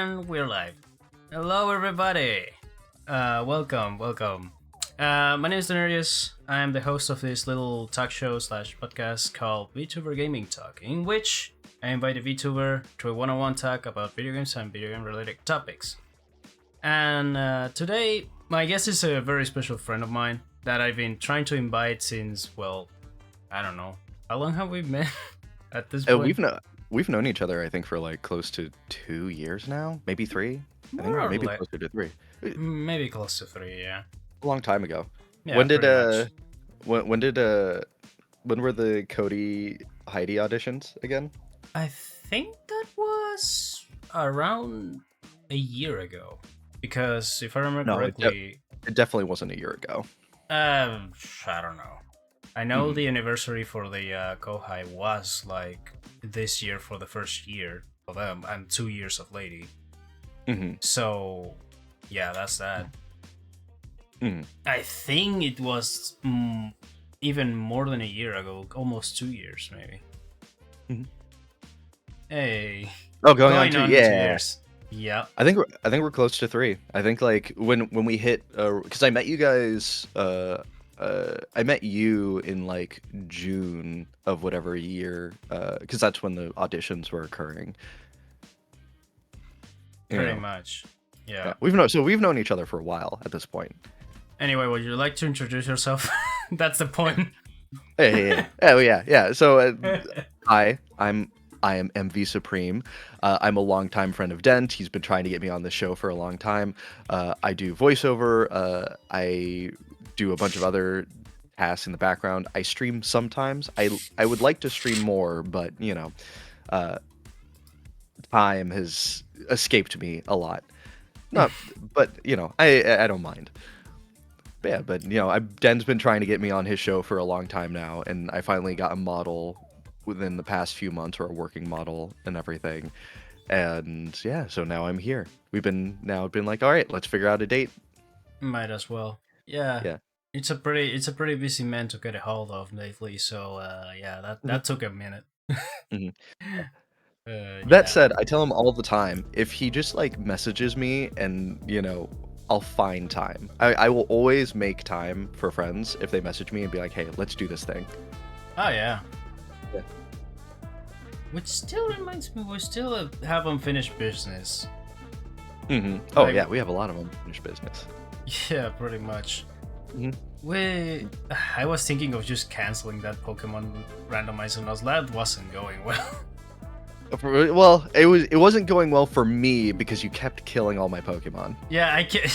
And we're live. Hello, everybody. Welcome. My name is Denarius. I am the host of this little talk show slash podcast called Vtuber Gaming Talk, in which I invite a Vtuber to a one-on-one talk about video games and video game related topics. And today, my guest is a very special friend of mine that I've been trying to invite since, well, I don't know. How long have we met at this point? We've known each other, I think, for like close to 2 years now, maybe 3. I think More or maybe less. closer to 3. Maybe close to 3, yeah. A long time ago. Yeah, when did pretty much. when were the Cody Heidi auditions again? I think that was around a year ago. Because if I remember No, correctly, it definitely wasn't a year ago. I don't know. I know the anniversary for the Kohai was like this year for the first year of them and 2 years of Lady. So, yeah, that's that. I think it was even more than a year ago, almost 2 years maybe. Hey. Oh, going on 2 years. Yeah. I think we're close to 3. I think like when we hit because I met you guys I met you in like June of whatever year because that's when the auditions were occurring. Pretty much. Yeah. We've known each other for a while at this point. Anyway, would you like to introduce yourself? That's the point. Hey. Oh yeah. So I am MVSupreme. I'm a longtime friend of Dent. He's been trying to get me on the show for a long time. I do voiceover. I do a bunch of other tasks in the background. I stream sometimes. I would like to stream more, but time has escaped me a lot. Not, but I don't mind. But Den's been trying to get me on his show for a long time now, and I finally got a model within the past few months, or a working model and everything. And yeah, so now I'm here. We've been like, all right, let's figure out a date. Might as well. Yeah. It's a pretty busy man to get a hold of lately, so that took a minute. That said, I tell him all the time, if he just like messages me and I'll find time. I will always make time for friends if they message me and be like, hey, let's do this thing. Oh yeah. Which still reminds me, we still have unfinished business. Oh yeah, we have a lot of unfinished business. Yeah, pretty much. I was thinking of just canceling that Pokemon randomizer, and that wasn't going well. Well, it wasn't going well for me because you kept killing all my Pokemon. Yeah, I can't.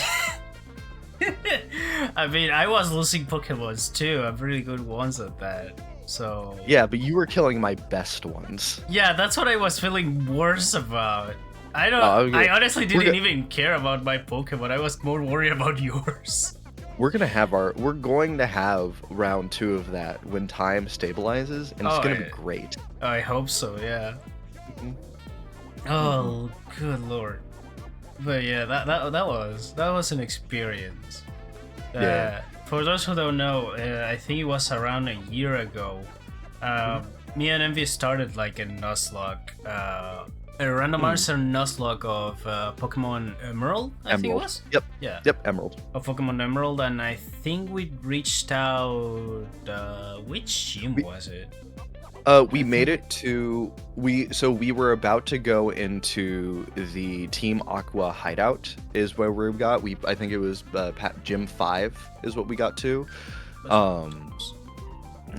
I mean, I was losing Pokemons too. I'm really good ones at that. So yeah, but you were killing my best ones. Yeah, that's what I was feeling worse about. I honestly didn't even care about my Pokemon. I was more worried about yours. We're going to have round 2 of that when time stabilizes, and it's going to be great. I hope so, yeah. Oh, good lord. But yeah, that was an experience. Yeah. For those who don't know, I think it was around a year ago. Me and Envy started like a Nuzlocke, a randomizer Nuzlocke of Pokemon Emerald, I think it was? Yep. Yeah. Yep, Emerald. Of Pokemon Emerald, and I think we reached out... which gym was it? We made it to... we were about to go into the Team Aqua hideout, is where we got. I think it was Gym 5 is what we got to. Yeah,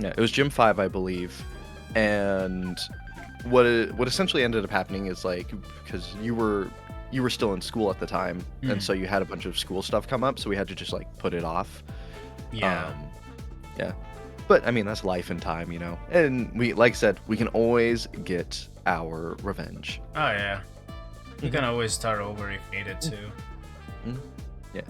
it was Gym 5, I believe. And what essentially ended up happening is like, because you were still in school at the time, and so you had a bunch of school stuff come up, so we had to just like put it off. Yeah. Yeah. But I mean, that's life and time, and we, like I said, we can always get our revenge. Oh yeah, you can always start over if needed to. Yeah.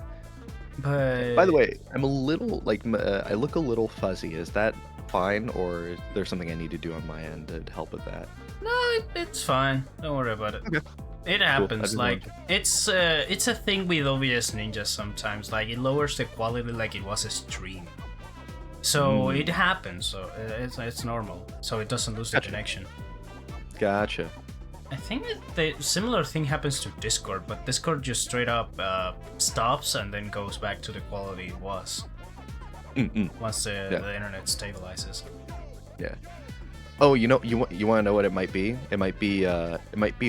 But by the way, I'm a little like I look a little fuzzy. Is that fine, or is there something I need to do on my end to help with that? No, it's fine. Don't worry about it. Okay. It happens. Cool. Like it's a thing with OBS Ninja sometimes. Like it lowers the quality, like it was a stream. So it happens. So it's normal. So it doesn't lose the connection. Gotcha. I think the similar thing happens to Discord, but Discord just straight up stops and then goes back to the quality it was once the internet stabilizes. Yeah. Oh, you want to know what it might be? It might be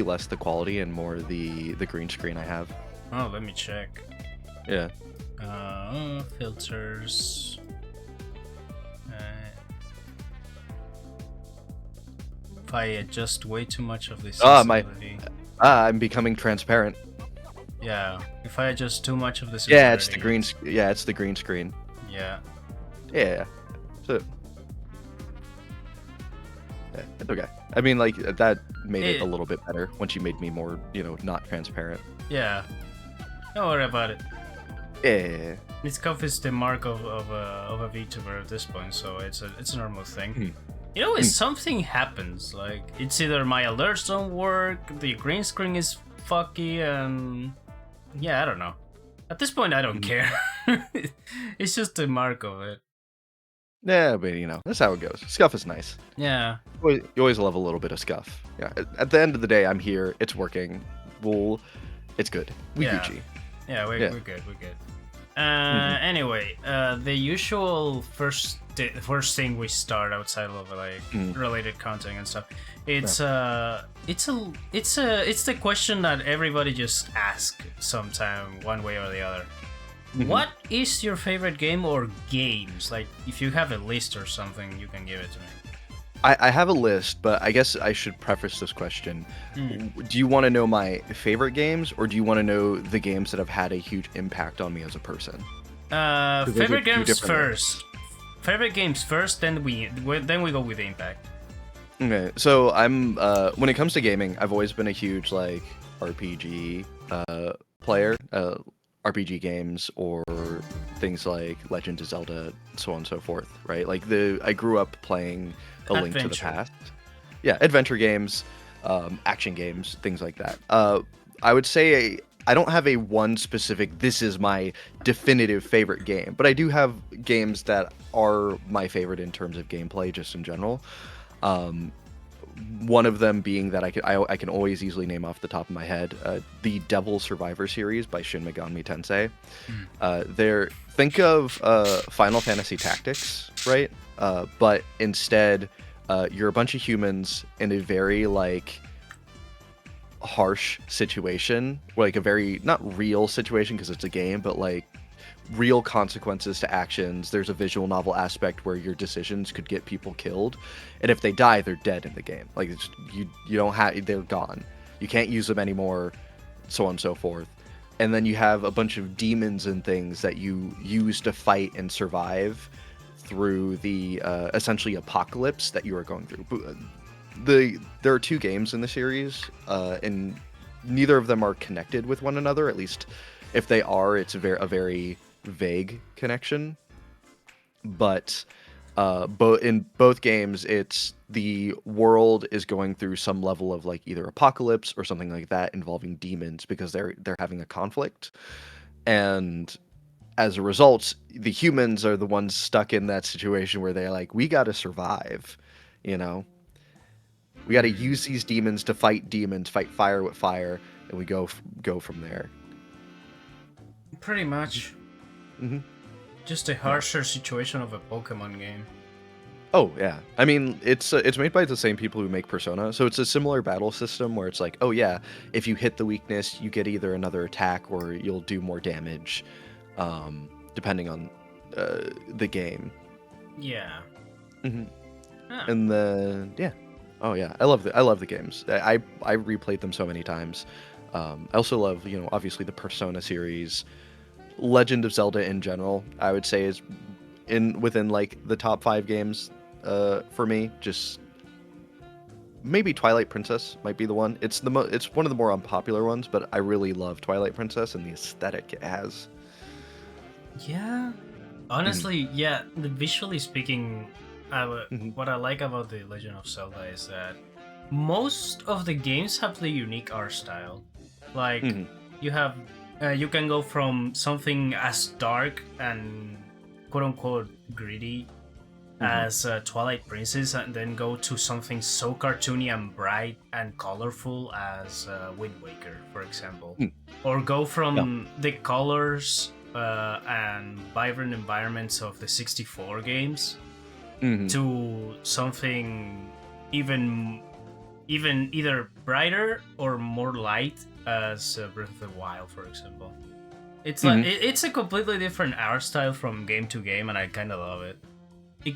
less the quality and more the green screen I have. Oh, let me check. Yeah. Filters. If I adjust way too much of this sensitivity. I'm becoming transparent. Yeah. If I adjust too much of this. Yeah, it's the green. Yeah, it's the green screen. Yeah. Yeah. So. Yeah, it's okay. I mean, like, that made it a little bit better once you made me more, not transparent. Yeah. Don't worry about it. Yeah. This cuff is the mark of a VTuber at this point, so it's a normal thing. If something happens, like, it's either my alerts don't work, the green screen is fucky, and yeah, I don't know. At this point, I don't care. It's just the mark of it. Yeah, but that's how it goes. Scuff is nice. Yeah. You always love a little bit of scuff. Yeah. At the end of the day, I'm here. It's working. It's good. We Gucci. Yeah, we're good. We're good. Anyway, the usual first thing we start outside of like related content and stuff. It's the question that everybody just asks sometime, one way or the other. What is your favorite game or games? Like, if you have a list or something, you can give it to me. I have a list, but I guess I should preface this question. Do you want to know my favorite games, or do you want to know the games that have had a huge impact on me as a person? Favorite games first. Favorite games first, then we go with the impact. Okay, so I'm when it comes to gaming, I've always been a huge like RPG player. RPG games or things like Legend of Zelda, so on and so forth, right? Like I grew up playing A Link to the Past. Yeah, adventure games, action games, things like that. I would say I don't have a one specific, this is my definitive favorite game, but I do have games that are my favorite in terms of gameplay, just in general. One of them being that I can always easily name off the top of my head, the Devil Survivor series by Shin Megami Tensei. Think of Final Fantasy Tactics, right? But instead, you're a bunch of humans in a very like harsh situation, like a very not real situation because it's a game, but like real consequences to actions. There's a visual novel aspect where your decisions could get people killed, and if they die, they're dead in the game. Like you don't have, they're gone. You can't use them anymore, so on and so forth. And then you have a bunch of demons and things that you use to fight and survive through the essentially apocalypse that you are going through. There are two games in the series, and neither of them are connected with one another. At least, if they are, it's a very vague connection. But in both games, it's the world is going through some level of like either apocalypse or something like that involving demons because they're having a conflict, and as a result, the humans are the ones stuck in that situation where they're like, we got to survive, we got to use these demons to fight demons, fight fire with fire, and we go from there. Pretty much. Just a harsher situation of a Pokemon game. Oh yeah, I mean it's made by the same people who make Persona, so it's a similar battle system where it's like, oh yeah, if you hit the weakness, you get either another attack or you'll do more damage, depending on the game. Yeah. And then oh yeah, I love the games. I replayed them so many times. I also love obviously the Persona series. Legend of Zelda in general, I would say is within like the top 5 games for me. Just maybe Twilight Princess might be the one. It's one of the more unpopular ones, but I really love Twilight Princess and the aesthetic it has. Yeah, honestly, yeah. Visually speaking, what I like about the Legend of Zelda is that most of the games have the unique art style. Like you have. You can go from something as dark and quote-unquote gritty Hmm. as Twilight Princess and then go to something so cartoony and bright and colorful as Wind Waker, for example. Or go Yeah. from the colors and vibrant environments of the 64 games Hmm. to something even either brighter or more light as Breath of the Wild, for example. It's like Hmm. it's a completely different art style from game to game, and I kind of love it.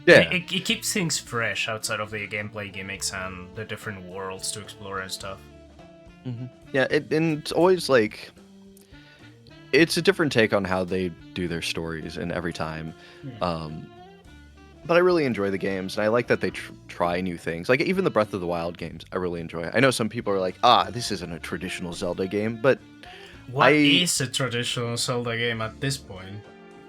Yeah. It keeps things fresh outside of the gameplay gimmicks and the different worlds to explore and stuff. Yeah. And it's always like it's a different take on how they do their stories, and every time. Um, but I really enjoy the games, and I like that they try new things. Like even the Breath of the Wild games, I really enjoy. I know some people are like, this isn't a traditional Zelda game, but What I is a traditional Zelda game at this point?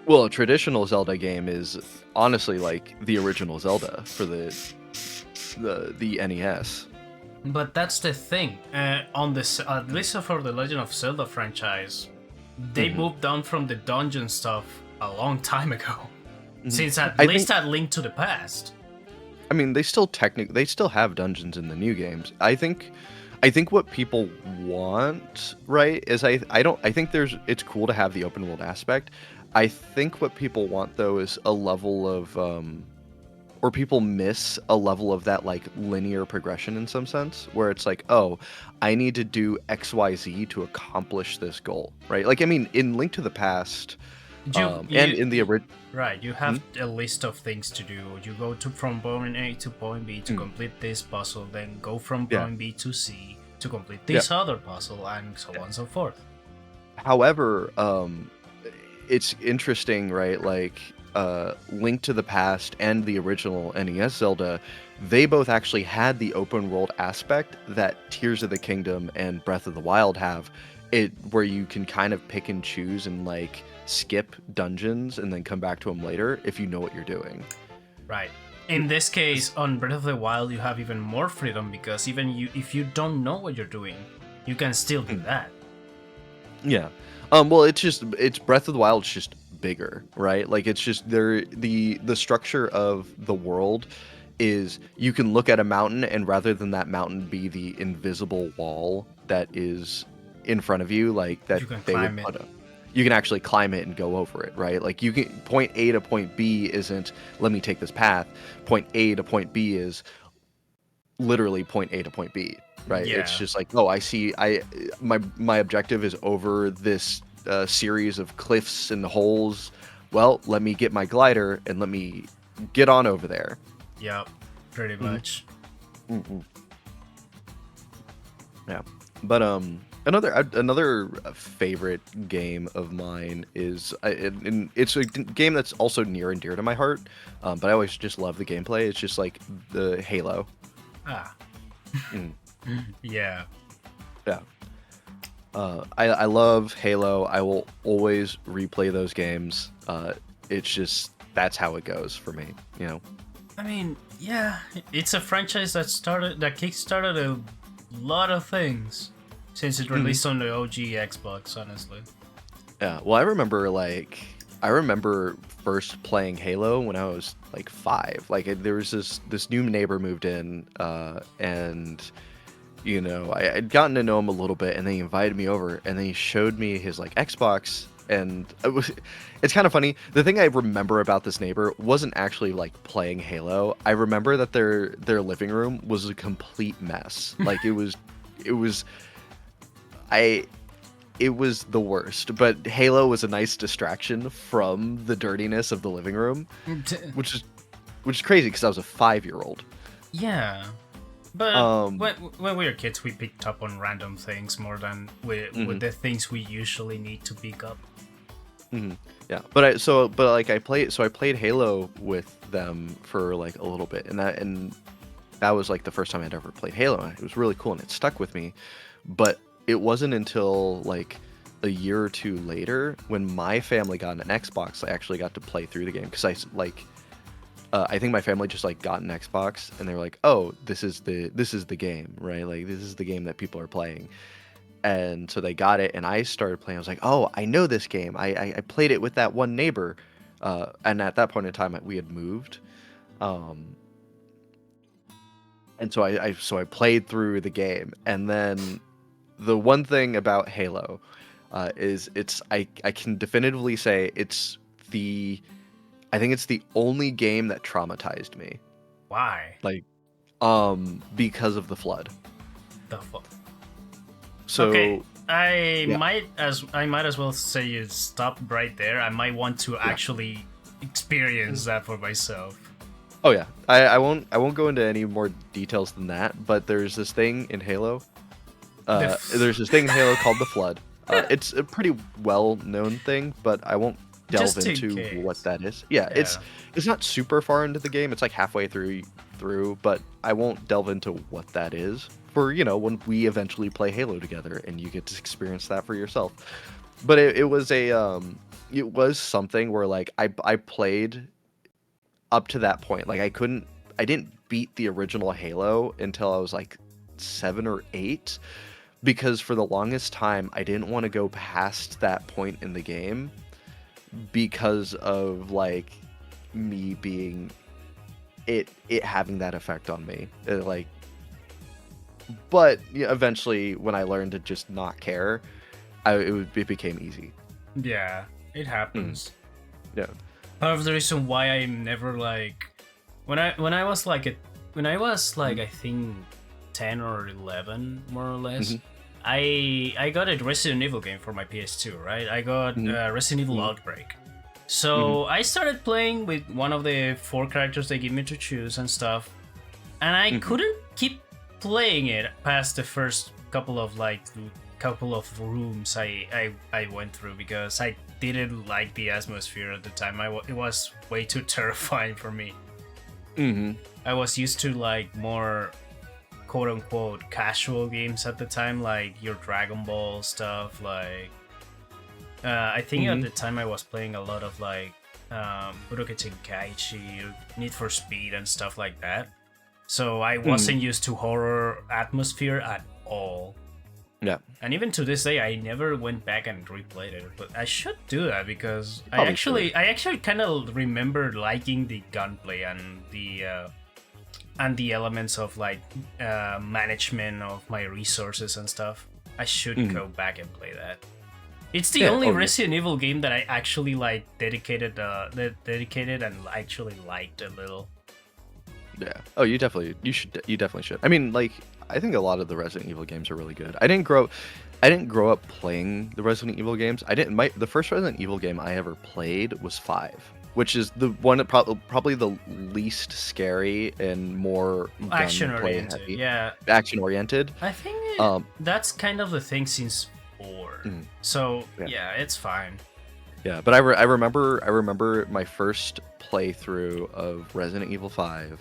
well, a traditional Zelda game is honestly like the original Zelda for the NES. But that's the thing. On this, at least for the Legend of Zelda franchise, they Hmm. moved on from the dungeon stuff a long time ago. Hmm. Since at I least think at Link to the Past. I mean they still have dungeons in the new games. I think what people want, right, is I think it's cool to have the open world aspect. I think what people want though is a level of or people miss a level of that like linear progression in some sense where it's like, oh, I need to do XYZ to accomplish this goal, right? Like I mean in Link to the Past and in the original. Right, you have a list of things to do. You go to from point A to point B to complete this puzzle, then go from Yeah. point B to C to complete Yeah. this other puzzle, and so on and so forth. However, it's interesting, right? Like Link to the Past and the original NES Zelda, they both actually had the open world aspect that Tears of the Kingdom and Breath of the Wild have. It where you can kind of pick and choose and like skip dungeons and then come back to them later if you know what you're doing. Right. In this case, on Breath of the Wild, you have even more freedom because even if you don't know what you're doing, you can still do that. Yeah. Well, it's Breath of the Wild is just bigger, right? Like it's just the structure of the world is you can look at a mountain and rather than that mountain be the invisible wall that is in front of you, like that You can they would climb it. put up. You can actually climb it and go over it, right? Like you can point A to point B isn't let me take this path. Point A to point B is literally point A to point B, right? It's Yeah. just like, oh, I see. My objective is over this series of cliffs and holes. Well, let me get my glider and let me get on over there. Yep. Pretty Mhm. much. Mm-mm. Yeah, but another favorite game of mine is and it's a game that's also near and dear to my heart. But I always just love the gameplay. It's just like the Halo. Ah. Mm. Yeah. Yeah. I love Halo. I will always replay those games. It's just that's how it goes for me. You know. I mean, yeah, it's a franchise that kickstarted a lot of things since it released on the OG Xbox, honestly. Yeah. Well, I remember first playing Halo when I was like 5. Like there was this new neighbor moved in, and I'd gotten to know him a little bit, and then he invited me over, and then he showed me his like Xbox, and it's kind of funny. The thing I remember about this neighbor wasn't actually like playing Halo. I remember that their living room was a complete mess. Like it was I it was the worst. But Halo was a nice distraction from the dirtiness of the living room, which is crazy because I was a 5-year-old. Yeah, but Um, when we were kids, we picked up on random things more than with the things we usually need to pick up. Yeah, I played Halo with them for like a little bit, and that was like the first time I'd ever played Halo. And it was really cool, and it stuck with me. But it wasn't until like a year or two later when my family got an Xbox, I actually got to play through the game because I think my family just like got an Xbox and they were like, oh, this is the game, right? Like this is the game that people are playing. And so they got it and I started playing. I was like, oh, I know this game. I played it with that one neighbor. And at that point in time we had moved. Um, and so I played through the game, and then the one thing about Halo is I can definitively say I think it's the only game that traumatized me, Why? like because of the flood. The fuck? Okay, So yeah, I might as well say you stop right there. I might want to yeah. actually experience that for myself. Oh yeah, I won't go into any more details than that. But there's this thing in Halo. The f- There's this thing in Halo called the Flood. It's a pretty well-known thing, but I won't delve just in into what case. that is. Yeah, Yeah. it's not super far into the game. It's like halfway through, but I won't delve into what that is for, when we eventually play Halo together and you get to experience that for yourself. But it was something where like I played up to that point. Like I didn't beat the original Halo until I was like 7 or 8 because for the longest time I didn't want to go past that point in the game because of like me being it having that effect on me. But yeah, eventually when I learned to just not care, it became easy. Yeah, it Mm, happens. yeah. Part of the reason why I never like when I was like Mm-hmm. I think 10 or 11 more or less. Mm-hmm. I got a Resident Evil game for my PS2, right? I got Resident Evil Mm-hmm. Outbreak. Mm-hmm. So I started playing with one of the four characters they give me to choose and stuff, and I Mm-hmm. couldn't keep playing it past the first couple of rooms I went through because I didn't like the atmosphere at the time. It was way too terrifying for me. Mm-hmm. I was used to like more quote unquote casual games at the time, like your Dragon Ball stuff. I think at Mm-hmm. the time I was playing a lot of like Budokai Tenkaichi, Need for Speed, and stuff like that. So I Mm-hmm. wasn't used to horror atmosphere at all. Yeah. And even to this day, I never went back and replayed it. But I should do that because You probably should. I actually kind of remember liking the gunplay and the elements of like management of my resources and stuff. I should Mm-hmm. go back and play that. It's the Yeah. only Oh yeah. Resident Evil game that I actually like dedicated and actually liked a little. Yeah. Oh, you definitely should. I mean, like I think a lot of the Resident Evil games are really good. I didn't grow up playing the Resident Evil games. I didn't my The first Resident Evil game I ever played was 5, which is the one that probably the least scary and more Action gunplay oriented, heavy, yeah. action oriented. I think Um that's kind of the thing since 4. mm, So yeah. yeah, it's fine. Yeah, but I remember my first playthrough of Resident Evil 5.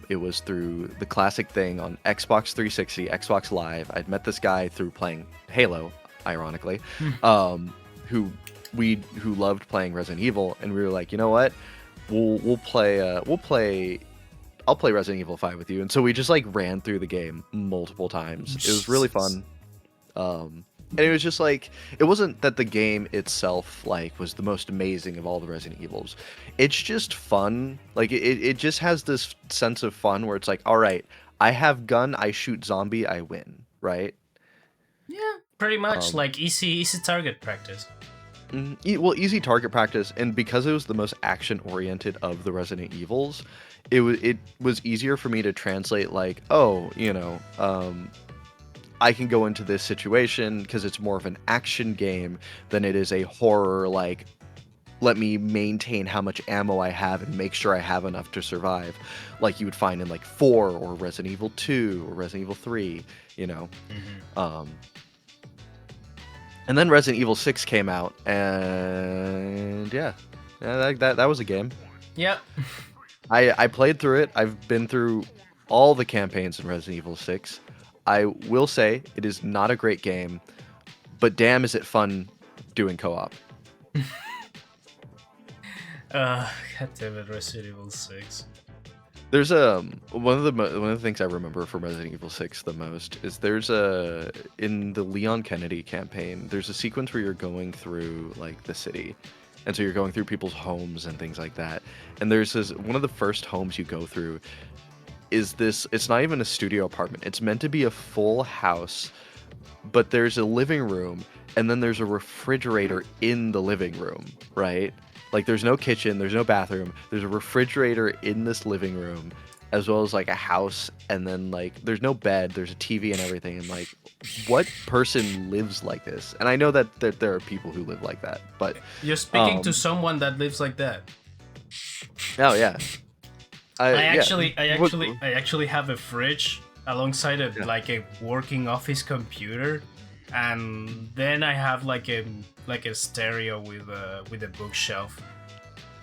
It was through the classic thing on Xbox 360, Xbox Live. I'd met this guy through playing Halo, ironically, um, who loved playing Resident Evil, and we were like, you know what, we'll play. I'll play Resident Evil 5 with you, and so we just like ran through the game multiple times. It was really Jesus. fun. And it was just like it wasn't that the game itself like was the most amazing of all the Resident Evils. It's just fun. Like it just has this sense of fun where it's like, all right, I have gun, I shoot zombie, I win, right? Yeah, pretty much Um, like easy target practice. well, easy target practice, and because it was the most action oriented of the Resident Evils, it was easier for me to translate like, oh, I can go into this situation because it's more of an action game than it is a horror, like, let me maintain how much ammo I have and make sure I have enough to survive, like you would find in like 4 or Resident Evil 2 or Resident Evil 3, you know. Hmm. Um, and then Resident Evil 6 came out, and yeah, that was a game. Yep. I played through it. I've been through all the campaigns in Resident Evil 6. I will say it is not a great game, but damn is it fun doing co-op. God damn it, Resident Evil 6. There's one of the things I remember from Resident Evil 6 the most is there's a in the Leon Kennedy campaign, there's a sequence where you're going through like the city And so you're going through people's homes and things like that. And there's this one of the first homes you go through is this. It's not even a studio apartment. It's meant to be a full house, but there's a living room and then there's a refrigerator in the living room, right? Like there's no kitchen, there's no bathroom. There's a refrigerator in this living room, as well as like a house, and then like there's no bed, there's a TV and everything. And like, what person lives like this? And I know that there are people who live like that, but You're speaking to someone that lives like that. oh yeah, I yeah. actually have a fridge alongside like a working office computer, and then I have like a stereo with a bookshelf.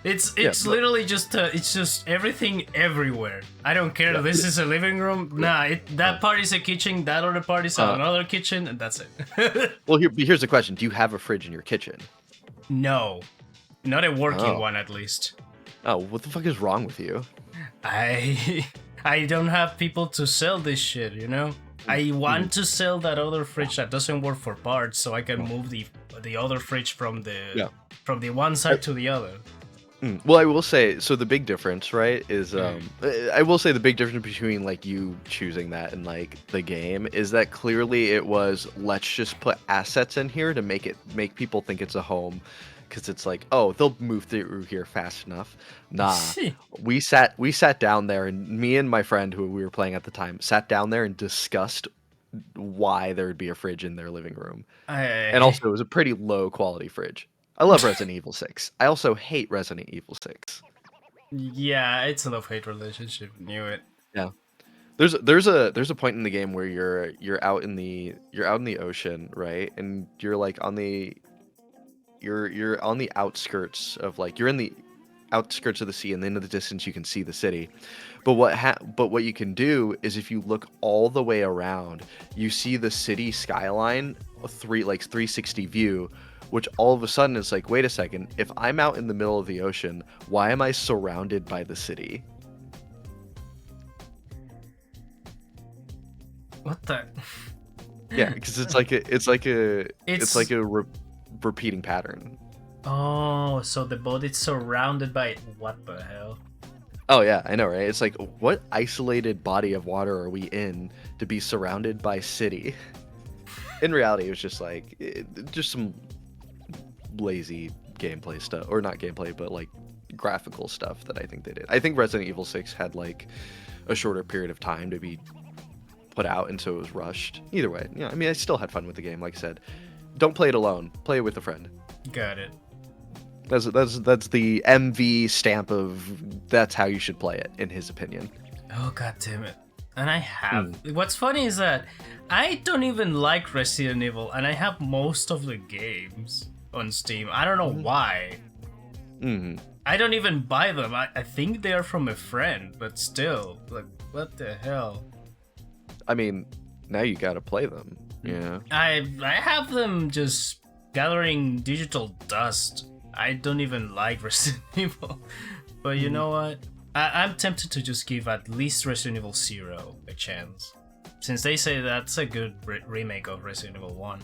It's literally just it's just everything everywhere. I don't care. This is a living room. Nah, that part is a kitchen. That other part is another kitchen, and that's it. Well, here's the question: do you have a fridge in your kitchen? No, not a working one, at least. Oh, what the fuck is wrong with you? I don't have people to sell this shit, you know? I want to sell that other fridge that doesn't work for parts, so I can move the other fridge from the one side to the other. Well, I will say, so the big difference, right, is I will say the big difference between like you choosing that and like the game is that clearly it was, let's just put assets in here to make people think it's a home. Because it's like, oh, they'll move through here fast enough. Nah, we sat down there, and me and my friend who we were playing at the time sat down there and discussed why there would be a fridge in their living room. And also, it was a pretty low quality fridge. I love Resident Evil 6. I also hate Resident Evil 6. Yeah, it's a love-hate relationship. Knew it. Yeah. There's a point in the game where you're out in the ocean, right? And you're like on the you're on the outskirts of like you're in the outskirts of the sea, and then in the distance you can see the city. But what you can do is if you look all the way around, you see the city skyline, 360 view, which all of a sudden is like, wait a second, if I'm out in the middle of the ocean, why am I surrounded by the city? What the? Yeah, because it's like a repeating pattern. Oh, so the boat is surrounded by what the hell? Oh yeah, I know, right? It's like, what isolated body of water are we in to be surrounded by city? In reality, it was just like just some lazy gameplay stuff, or not gameplay, but like graphical stuff that I think they did. I think Resident Evil 6 had like a shorter period of time to be put out, and so it was rushed. Either way, yeah, I mean, I still had fun with the game. Like I said, don't play it alone. Play it with a friend. Got it. That's the MV stamp of that's how you should play it, in his opinion. Oh god damn it! And I have. What's funny is that I don't even like Resident Evil, and I have most of the games on Steam. I don't know why. I don't even buy them. I think they are from a friend, but still, like, what the hell? I mean, now you gotta play them. Yeah. I have them just gathering digital dust. I don't even like Resident Evil. But you know what? I'm tempted to just give at least Resident Evil 0 a chance. Since they say that's a good remake of Resident Evil 1.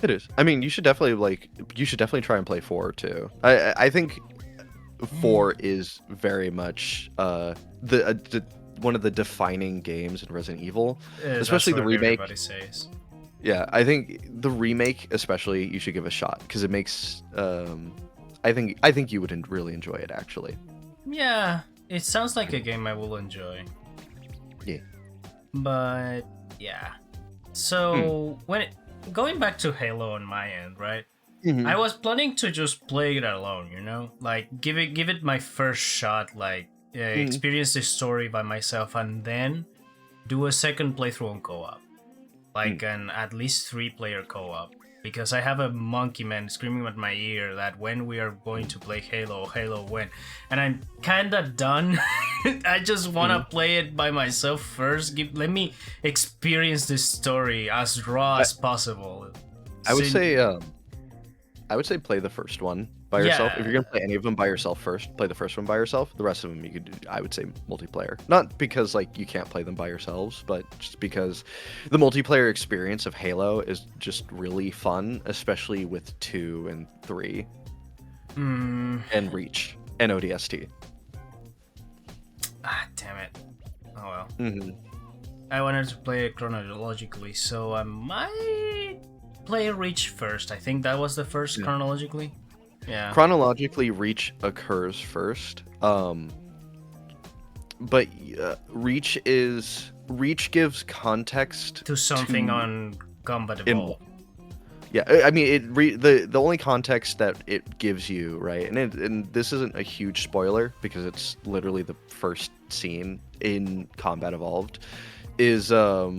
It is. I mean, you should definitely try and play 4 too. I think 4 is very much the one of the defining games in Resident Evil, especially the remake. Everybody says. Yeah, I think the remake, especially, you should give a shot because it makes. I think you would really enjoy it, actually. Yeah, it sounds like a game I will enjoy. Yeah. But yeah, so going back to Halo on my end, right? I was planning to just play it alone, you know, like give it my first shot, like experience the story by myself, and then do a second playthrough on co-op, like an at least 3-player co-op, because I have a monkey man screaming at my ear that when we are going to play Halo when, and I'm kinda done. I just wanna play it by myself first. Let me experience this story as raw as possible. I would say play the first one by yourself. If you're gonna play any of them by yourself first, play the first one by yourself. The rest of them you could do, I would say, multiplayer. Not because like you can't play them by yourselves, but just because the multiplayer experience of Halo is just really fun, especially with 2 and 3. Mm, and Reach and ODST. damn it. Oh well. Mm-hmm. I wanted to play it chronologically, so I might play Reach first. I think that was the first Yeah. chronologically. Yeah. Chronologically, Reach occurs first. But Reach gives context To something to on Combat in Evolved. yeah. I mean, the only context that it gives you, right? And this isn't a huge spoiler because it's literally the first scene in Combat Evolved. Is at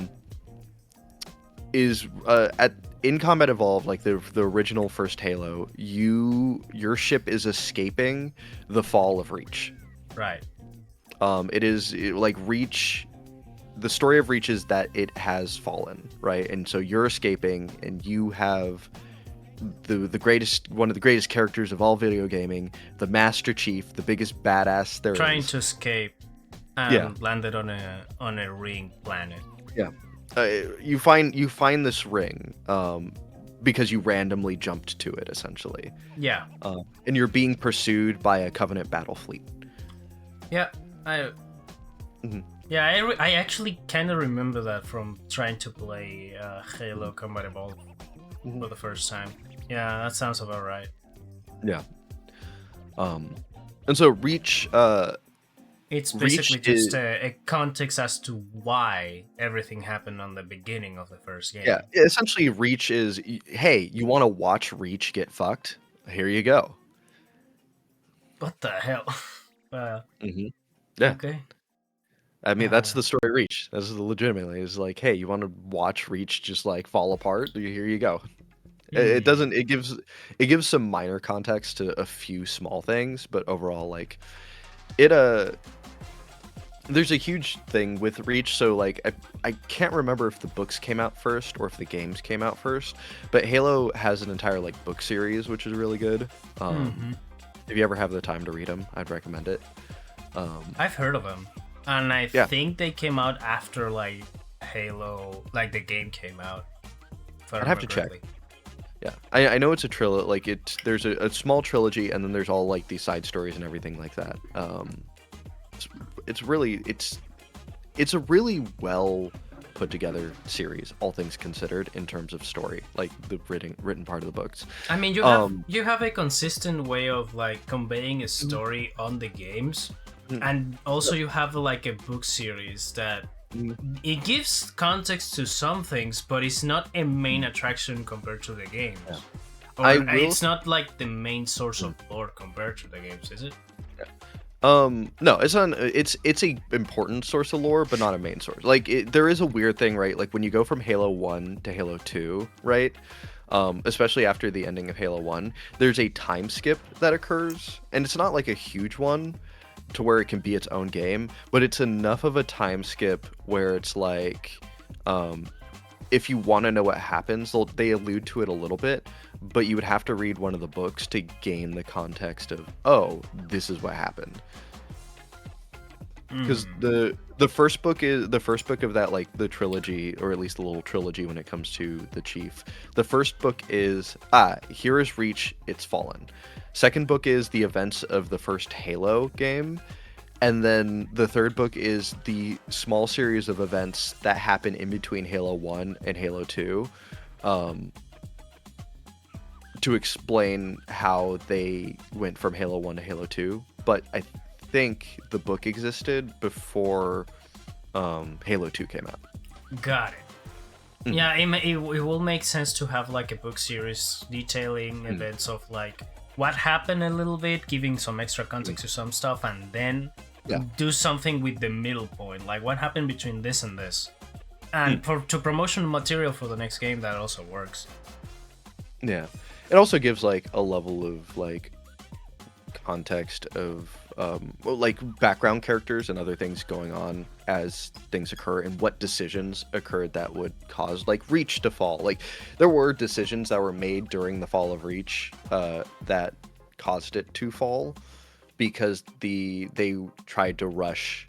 in Combat Evolved, like the original first Halo, your ship is escaping the fall of Reach. Right. Like Reach. The story of Reach is that it has fallen, right? And so you're escaping, and you have one of the greatest characters of all video gaming, the Master Chief, the biggest badass there Trying is. to escape and landed on a ring planet. Yeah. You find this ring because you randomly jumped to it, essentially. Yeah. And you're being pursued by a Covenant battle fleet. Yeah. Mhm. Yeah, I actually kind of remember that from trying to play Halo Combat Evolved for the first time. Yeah, that sounds about right. Yeah. And so Reach. It's Reach basically just a context as to why everything happened on the beginning of the first game. Yeah, essentially, Reach is, hey, you want to watch Reach get fucked? Here you go. What the hell? Mm-hmm. Yeah. Okay. I mean, that's the story of Reach. That's legitimately is like, hey, you want to watch Reach just like fall apart? Here you go. It doesn't. It gives some minor context to a few small things, but overall, like, it there's a huge thing with Reach. So like, I can't remember if the books came out first or if the games came out first, but Halo has an entire like book series which is really good. If you ever have the time to read them, I'd recommend it. I've heard of them, and I think they came out after like Halo, like the game came out. I'd have to check. Yeah, I know it's a trilogy. Like there's a small trilogy, and then there's all like these side stories and everything like that. It's a really well put together series, all things considered, in terms of story, like the written part of the books. I mean, you have a consistent way of like conveying a story on the games, and also you have like a book series that it gives context to some things, but it's not a main attraction compared to the games. It's not like the main source of lore compared to the games, is it? No, it's not. It's a important source of lore, but not a main source. Like there is a weird thing, right? Like when you go from Halo 1 to Halo 2, right? Especially after the ending of Halo 1, there's a time skip that occurs, and it's not like a huge one to where it can be its own game, but it's enough of a time skip where it's like, if you want to know what happens, they allude to it a little bit, but you would have to read one of the books to gain the context of, oh, this is what happened. Because the first book of that, like the trilogy, or at least the little trilogy when it comes to the Chief. The first book is here is Reach, it's fallen. Second book is the events of the first Halo game, and then the third book is the small series of events that happen in between Halo 1 and Halo 2, to explain how they went from Halo 1 to Halo 2. But I think the book existed before Halo 2 came out. Got it. Yeah, it will make sense to have like a book series detailing events of like what happened a little bit, giving some extra context to some stuff, and then do something with the middle point, like what happened between this and this, and to promotion material for the next game. That also works. Yeah, it also gives like a level of like context of like background characters and other things going on as things occur, and what decisions occurred that would cause like Reach to fall. Like there were decisions that were made during the fall of Reach that caused it to fall, because they tried to rush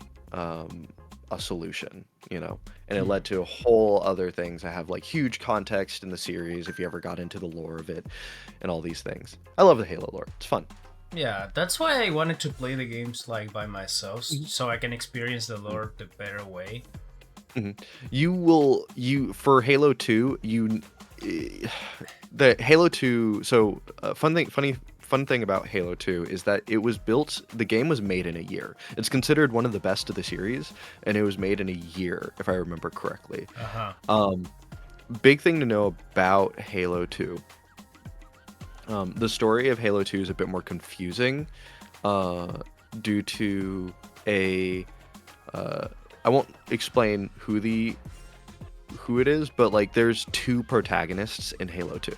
a solution, and it led to a whole other things that have like huge context in the series if you ever got into the lore of it and all these things. I love the Halo lore. It's fun. Yeah, that's why I wanted to play the games like by myself, so I can experience the lore the better way. You for Halo 2, the Halo 2, so fun thing about Halo 2 is that the game was made in a year. It's considered one of the best of the series, and it was made in a year, if I remember correctly. Big thing to know about Halo 2. The story of Halo 2 is a bit more confusing due to I won't explain who it is, but like there's two protagonists in Halo 2.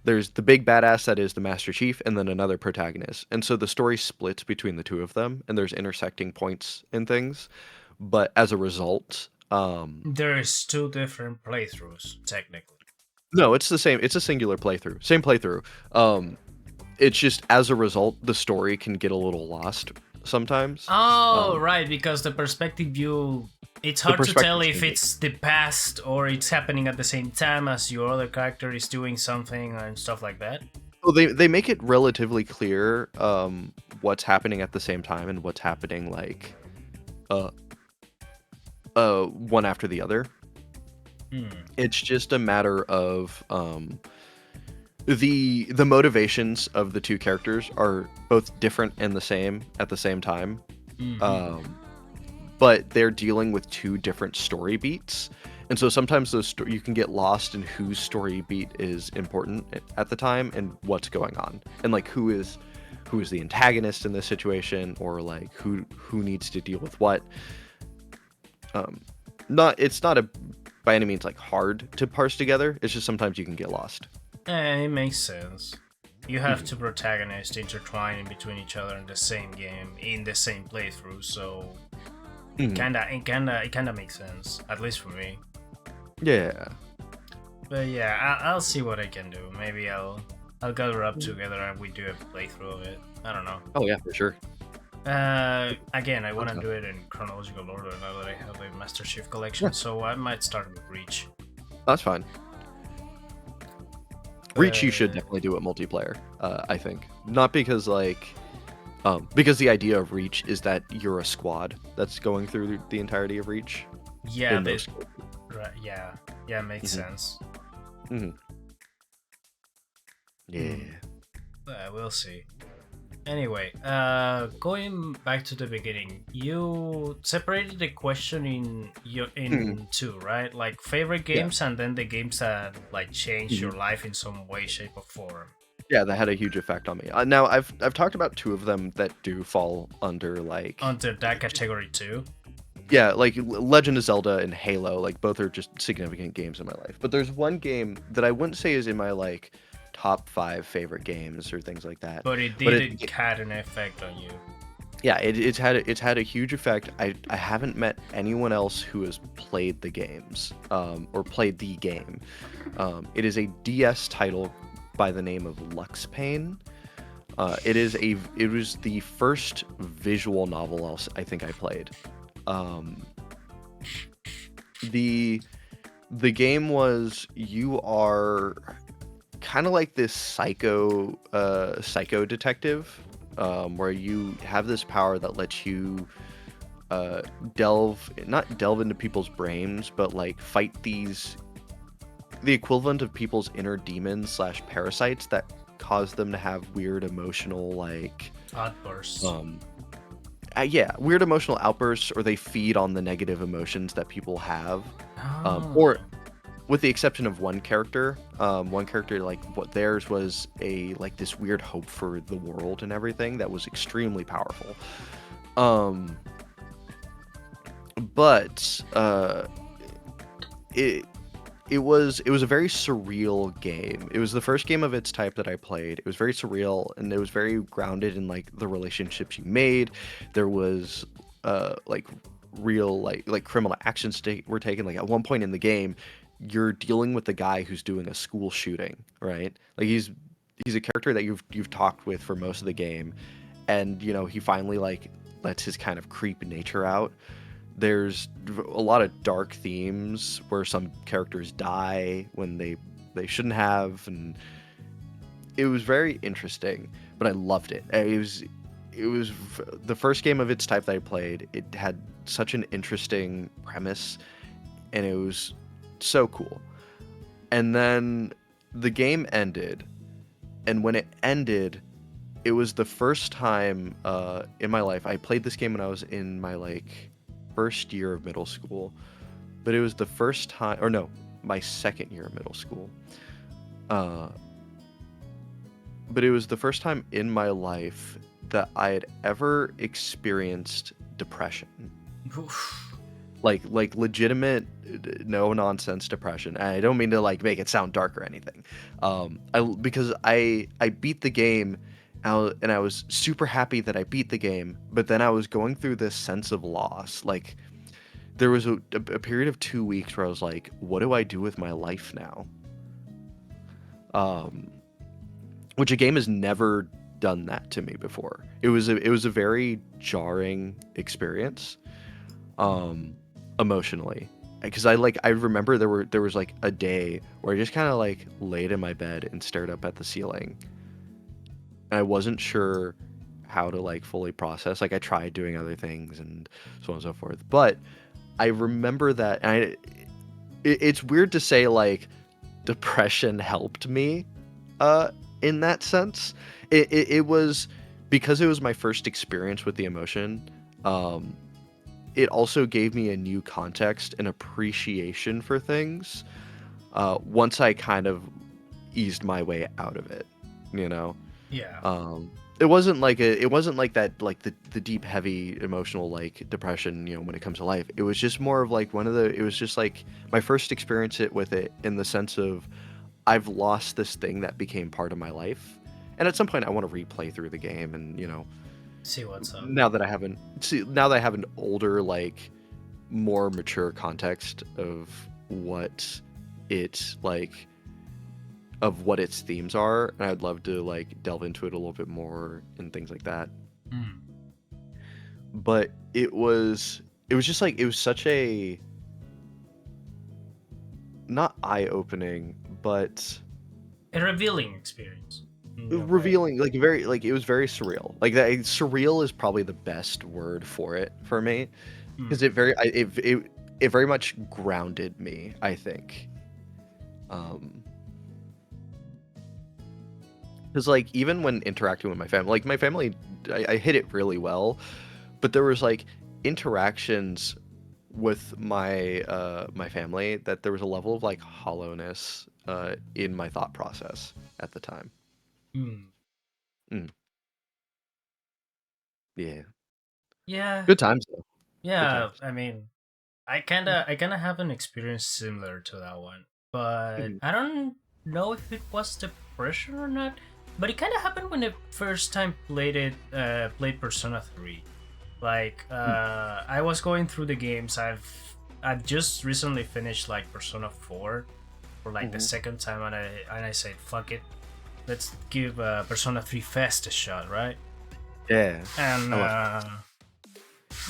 There's the big badass that is the Master Chief, and then another protagonist. And so the story splits between the two of them, and there's intersecting points and things. But as a result, There's two different playthroughs, technically. no, it's the same. It's a singular playthrough. Same playthrough. It's just as a result, the story can get a little lost sometimes. Oh, right, because the perspective view, it's hard to tell if it's the past or it's happening at the same time as your other character is doing something and stuff like that. Well, they make it relatively clear what's happening at the same time and what's happening like one after the other. It's just a matter of the motivations of the two characters are both different and the same at the same time. But they're dealing with two different story beats, and so sometimes you can get lost in whose story beat is important at the time and what's going on, and like who is the antagonist in this situation, or like who needs to deal with what. It's not by any means like hard to parse together. It's just sometimes you can get lost. It makes sense. You have two protagonists intertwining between each other in the same game, in the same playthrough, so it kinda makes sense, at least for me. Yeah. But yeah, I'll see what I can do. Maybe I'll gather up together and we do a playthrough of it. I don't know. Oh yeah, for sure. Again, I want to do it in chronological order now that I have a Master Chief collection, so I might start with Reach. That's fine. Reach, you should definitely do it multiplayer. I think not because because the idea of Reach is that you're a squad that's going through the entirety of Reach. Yeah, right. Yeah, makes sense. Yeah. We'll see. Anyway, going back to the beginning, you separated the question in two, right? Like favorite games and then the games that like changed your life in some way, shape, or form. Yeah, that had a huge effect on me. Now I've talked about two of them that do fall under that category too. Yeah, like Legend of Zelda and Halo, like both are just significant games in my life. But there's one game that I wouldn't say is in my top 5 favorite games or things like that. But it had an effect on you. Yeah, it's had a huge effect. I haven't met anyone else who has played the games or played the game. It is a DS title by the name of Lux Pain. It was the first visual novel I think I played. The game was, you are kind of like this psycho detective, where you have this power that lets you not delve into people's brains, but like fight the equivalent of people's inner demons / parasites that cause them to have weird emotional outbursts. Weird emotional outbursts, or they feed on the negative emotions that people have. Or with the exception of one character, what theirs was this weird hope for the world and everything that was extremely powerful. It was a very surreal game. It was the first game of its type that I played. It was very surreal, and it was very grounded in the relationships you made. There was real criminal actions were taken. Like at one point in the game, you're dealing with the guy who's doing a school shooting, right? Like he's a character that you've talked with for most of the game, and he finally lets his kind of creep nature out, There's a lot of dark themes where some characters die when they shouldn't have, and it was very interesting, but I loved it. It was the first game of its type that I played. It had such an interesting premise, and it was so cool. And then the game ended, and when it ended, it was the first time in my life. I played this game when I was in my first year of middle school, but it was the first time, or no, my second year of middle school. But it was the first time in my life that I had ever experienced depression. Oof. Like legitimate, no nonsense depression. And I don't mean to make it sound dark or anything. Because I beat the game, and I was super happy that I beat the game. But then I was going through this sense of loss. Like, there was a period of 2 weeks where I was like, what do I do with my life now? Which a game has never done that to me before. It was a very jarring experience, emotionally, because I remember there was a day where I just kind of laid in my bed and stared up at the ceiling, and I wasn't sure how to fully process. I tried doing other things and so on and so forth, but I remember that, and it's weird to say depression helped me in that sense. It was because it was my first experience with the emotion. It also gave me a new context and appreciation for things once I kind of eased my way out of it, you know. Yeah. It wasn't that the deep heavy emotional depression, when it comes to life. It was just more of it was just my first experience with it, in the sense of I've lost this thing that became part of my life, and at some point I want to replay through the game, and See what's up. now that I have an older, more mature context of what it of what its themes are, and I'd love to delve into it a little bit more and things like that. Mm. But it was just it was such a, not eye-opening, but A revealing experience. In a way. revealing, very, it was very surreal. That surreal is probably the best word for it for me, because it very much grounded me, I think. Because even when interacting with my family, I hit it really well, but there was interactions with my family that there was a level of hollowness in my thought process at the time. Mm. Mm. Yeah, Yeah. good times though. Good Yeah. times. I mean, I kinda have an experience similar to that one, but Mhm. I don't know if it was depression or not. But it kind of happened when I first time played Persona 3. I was going through the games. I've just recently finished Persona 4 for the Mhm. second time, and I said fuck it, let's give Persona 3 Fest a shot, right? Yeah, And I love.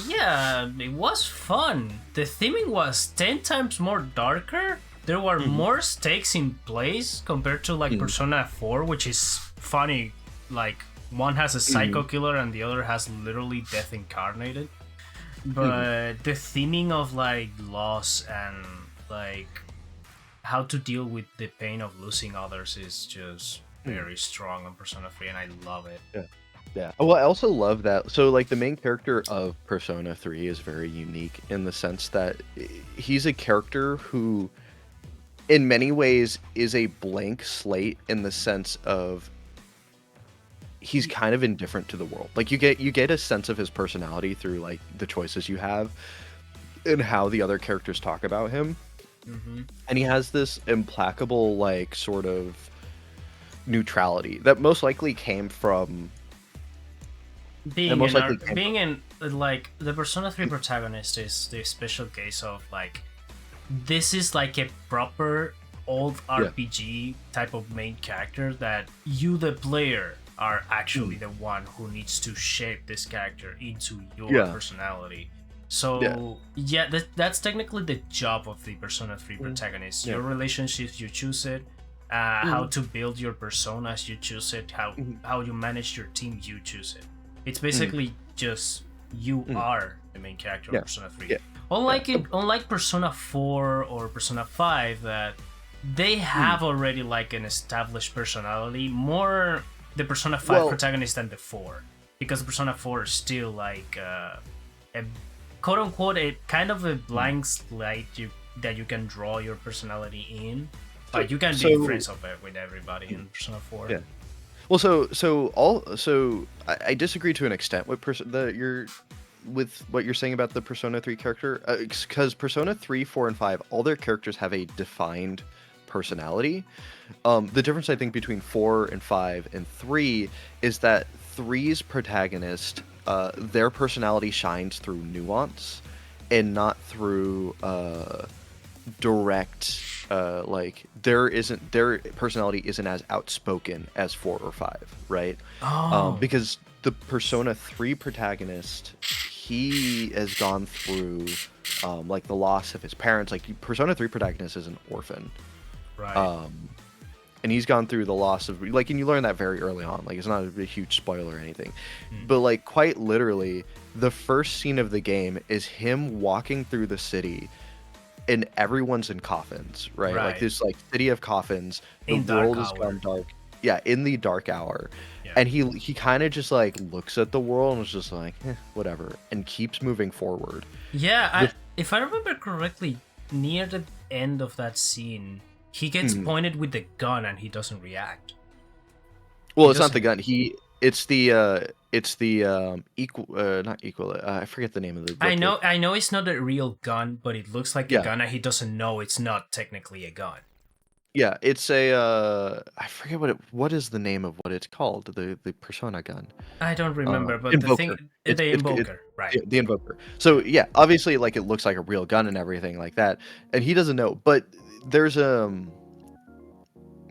yeah, it was fun. The theming was 10 times more darker. There were Mhm. more stakes in place compared to Mhm. Persona 4, which is funny. One has a psycho Mhm. killer and the other has literally death incarnated. Mhm. But the theming of loss and how to deal with the pain of losing others is just Mhm. very strong on Persona 3, and I love it. Yeah. Yeah. Well, I also love that. So, the main character of Persona 3 is very unique in the sense that he's a character who, in many ways, is a blank slate, in the sense of he's kind of indifferent to the world. You get a sense of his personality through the choices you have and how the other characters talk about him. Hmm. And he has this implacable sort of neutrality that most likely came from that most likely came Being in the Persona 3 protagonist is the special case of this is a proper old Yeah. RPG type of main character that you, the player, are actually Mm. the one who needs to shape this character into your Yeah. personality. Yeah. So yeah, that's technically the job of the Persona 3 Mm. protagonist. Yeah. Your relationships, you choose it. How Mhm. to build your personas, you choose it. Mhm. How you manage your team, you choose it. It's Mhm. basically just you Mhm. are the main character of Yeah. Persona 3. Yeah. Yeah. Unlike Persona 4 or Persona 5, that they Mm. have already like an established personality, more the Persona 5 Well, protagonist than the 4, because Persona 4 is still like a quote unquote a kind of a mm. blank slate that you can draw your personality in, so but you can be so friends of it with everybody mm. in Persona 4. Yeah. Well, so I disagree to an extent with with what you're saying about the Persona 3 character, because Persona 3, 4, and 5, all their characters have a defined personality. The difference I think between 4 and 5 and 3 is that three's protagonist, their personality shines through nuance and not through direct, like their personality isn't as outspoken as 4 or 5, right? Oh, Because the Persona 3 protagonist, he has gone through like the loss of his parents. Like Persona 3 protagonist is an orphan. right. Um and he's gone through the loss of, like, and you learn that very early on, like it's not a huge spoiler or anything, Hmm. but like quite literally the first scene of the game is him walking through the city and everyone's in coffins, right? Like Right. this like city of coffins, the In Dark world has Hour. gone dark. Yeah, in the dark hour. Yeah. And he kind of just like looks at the world and is just like, whatever, and keeps moving forward. Yeah, The if I remember correctly, near the end of that scene, he gets mm, pointed with the gun and he doesn't react. well, He it's not the doesn't. gun. It's the equal, not equal. I forget the name of the I what the know, I know it's not a real gun, but it looks like a yeah. gun, and he doesn't know it's not technically a gun. Yeah, it's a I forget what is the name of what it's called, the persona gun. I don't remember, but the Invoker. thing, It's the it's invoker, right? the invoker. So yeah, obviously like it looks like a real gun and everything like that, and he doesn't know. But there's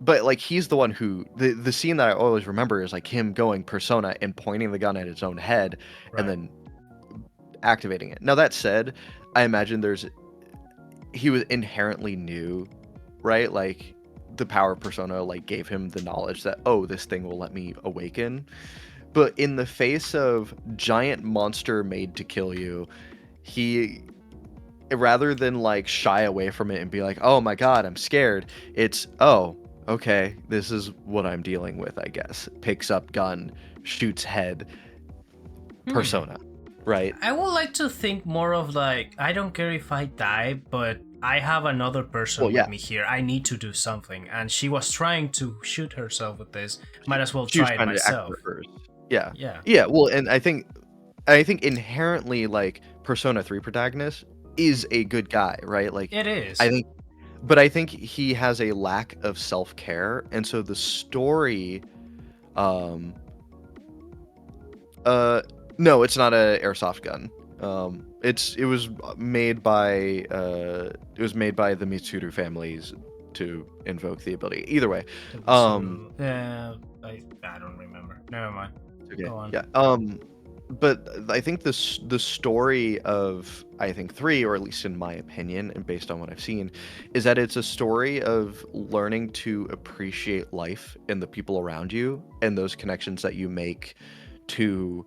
but like he's the one who the scene that I always remember is like him going persona and pointing the gun at his own head and Right. then activating it. Now that said, I imagine he was inherently new, right? Like the power persona like gave him the knowledge that, oh, this thing will let me awaken. But in the face of giant monster made to kill you, he, rather than like shy away from it and be like, oh my god, I'm scared, it's, oh, okay, this is what I'm dealing with, I guess. Picks up gun, shoots head, Hmm. persona, right? I would like to think more of like, I don't care if I die, but I have another Well, person with yeah, me here. I need to do something, and she was trying to shoot herself with this. Might as well she was try it trying to myself. activate first. Yeah. Yeah, Yeah, well, and I think inherently like Persona 3 protagonist is a good guy, right? Like it I is. think but I think he has a lack of self-care, and so the story um uh no, it's not a airsoft gun. It was made by the Mitsuru families to invoke the ability. Either way. The Um Mitsuru. I don't remember. Never mind. okay. Go on. Yeah. But I think the story of, I think, 3, or at least in my opinion and based on what I've seen, is that it's a story of learning to appreciate life and the people around you and those connections that you make to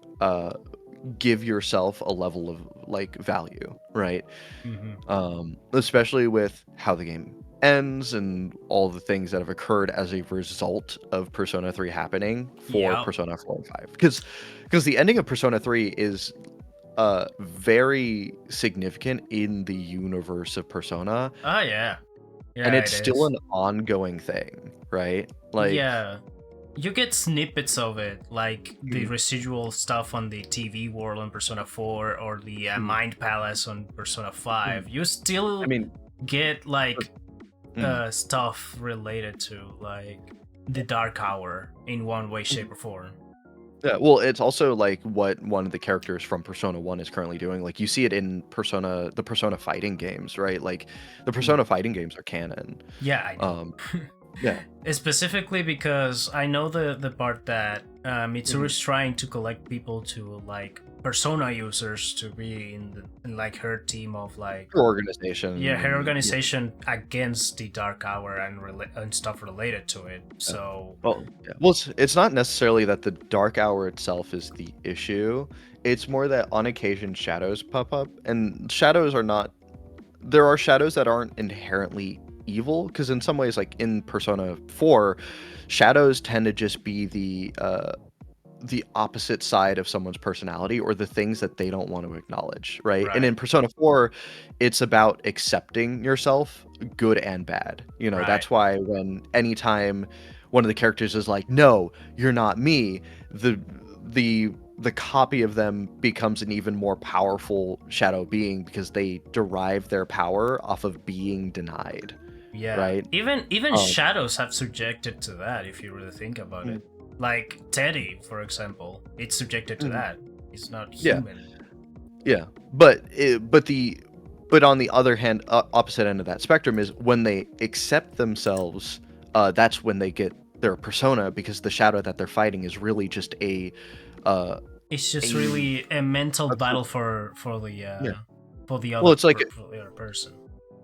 give yourself a level of like value, right? Hmm. Especially with how the game ends and all the things that have occurred as a result of Persona 3 happening for Yeah. Persona 4 and 5. Because the ending of Persona 3 is very significant in the universe of Persona, Oh yeah. and Yeah, it's it still is. an ongoing thing, right? Like, Yeah. You get snippets of it, like the mm, residual stuff on the TV world on Persona 4 or the mm, Mind Palace on Persona mm. 5. You I still mean, get like mm. stuff related to like the Dark Hour in one way, shape, or form. Yeah, well, it's also like what one of the characters from Persona 1 is currently doing. Like you see it in the Persona fighting games, right? Like the Hmm. Persona fighting games are canon. Yeah, I Um know. Yeah. Specifically because I know the part that Mitsuru's trying to collect people to like Persona users to be in like her team of like Her organization. her and- organization against the Dark Hour and stuff related to it. So Well, yeah. Well, it's not necessarily that the dark hour itself is the issue. It's more that on occasion shadows pop up, and shadows are not. There are shadows that aren't inherently evil, because in some ways, like in Persona 4, shadows tend to just be the opposite side of someone's personality or the things that they don't want to acknowledge, right? And Right. in Persona 4, it's about accepting yourself, good and bad. You know, Right. that's why anytime one of the characters is like, "No, you're not me," the copy of them becomes an even more powerful shadow being because they derive their power off of being denied, Yeah. right? Even Um, shadows have subjected to that if you really think about it. Like Teddy, for example, it's subjected to Mhm. that. It's not Yeah. human. Yeah, but on the other hand, opposite end of that spectrum is when they accept themselves. That's when they get their persona, because the shadow that they're fighting is really just uh, It's just a, really a mental a cor- battle for yeah. the Well, it's like for the other person.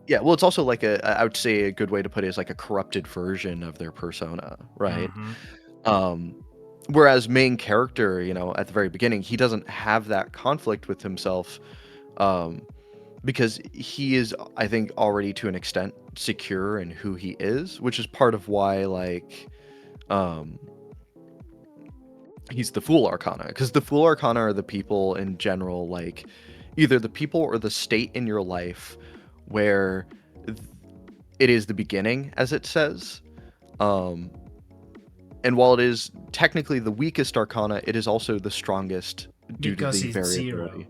yeah. Well, it's also like I would say a good way to put it is like a corrupted version of their persona, right? Mm-hmm. Um, whereas main character, at the very beginning, he doesn't have that conflict with himself. Um, because he is, I think, already to an extent secure in who he is, which is part of why um he's the Fool Arcana, because the Fool Arcana are the people in general, like either the people or the state in your life where th- it is the beginning, as it says. um and while it is technically the weakest arcana, it is also the strongest due to Because the it's zero. variability.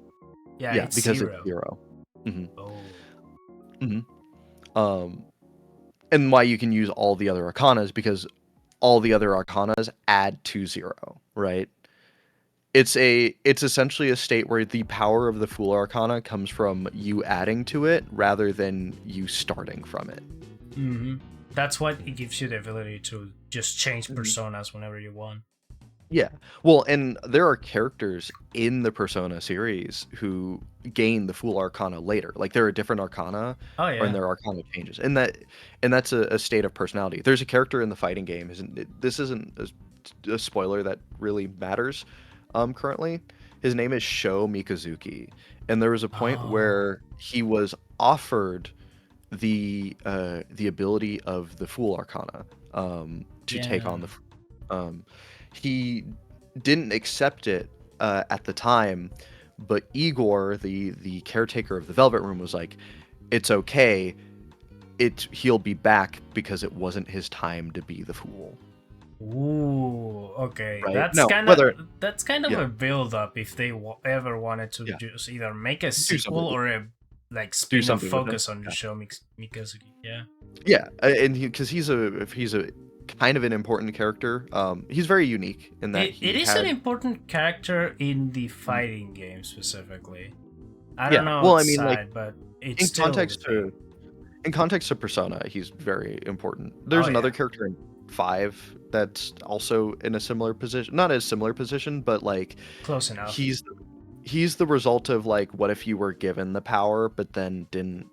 Yeah, Yeah, it's because it's zero. 0. Hmm. Oh. Hmm. um and why you can use all the other arcanas, because all the other arcanas add to 0, right? It's essentially a state where the power of the Fool Arcana comes from you adding to it rather than you starting from it. Mm-hmm. That's what it gives you the ability to just change Mhm. personas whenever you want. Yeah. Well, and there are characters in the Persona series who gain the Fool Arcana later. Like there are different arcana, Oh or in yeah. their arcana changes, and that's a state of personality. There's a character in the fighting game. This isn't a spoiler that really matters. Currently, his name is Sho Mikazuki, and there was a point Oh. where he was offered the ability of the Fool Arcana, to take Yeah. on um, he didn't accept it at the time, but Igor, the caretaker of the Velvet Room, was like, "It's okay. He'll be back because it wasn't his time to be the Fool." Ooh, okay. Right? That's No, kind of whether a yeah, build up if they ever wanted to yeah, just either make a do something sequel or a like do spin-off something with him. focus on Yeah, Show Mikazuki. Yeah. yeah, and because he's a kind of an important character. He's very unique in that It he is an had important character in the fighting game specifically. I don't yeah. know Well, I mean, like outside, but it's in still the context thing. to in context to Persona, he's very important. Oh There's another yeah, character in 5 that's also in a similar position, not a similar position, but like close enough. he's he's the result of like, what if you were given the power but then didn't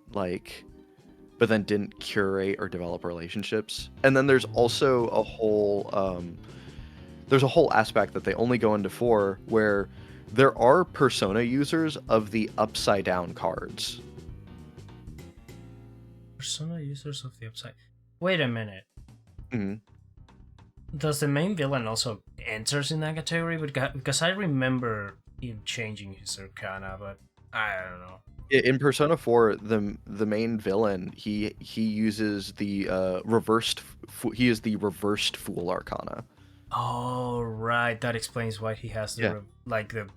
curate or develop relationships. And then there's a whole aspect that they only go into 4, where there are Persona users of the upside down cards. Persona users of the upside. Wait a minute. Mhm. Does the main villain also enters in that category? Because I remember him changing his arcana, but I don't know. In Persona 4, the main villain, he uses the he is the reversed Fool Arcana. Oh right, that explains why he has Yeah. like the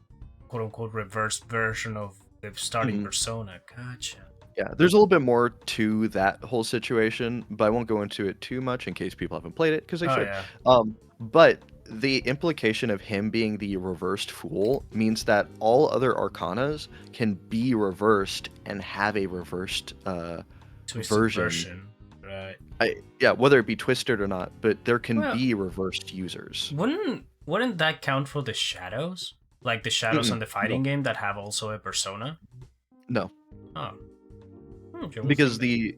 quote unquote reverse version of the starting Mhm. persona. Gotcha. Yeah, there's a little bit more to that whole situation, but I won't go into it too much in case people haven't played it, because they Oh should. yeah. But the implication of him being the reversed Fool means that all other Arcanas can be reversed and have a reversed Twisted version. version. right. Whether it be twisted or not, but there can Well, be reversed users. wouldn't that count for the shadows? Like the shadows Mm-mm, on the fighting no, game that have also a persona? no, Oh, okay, we'll because think.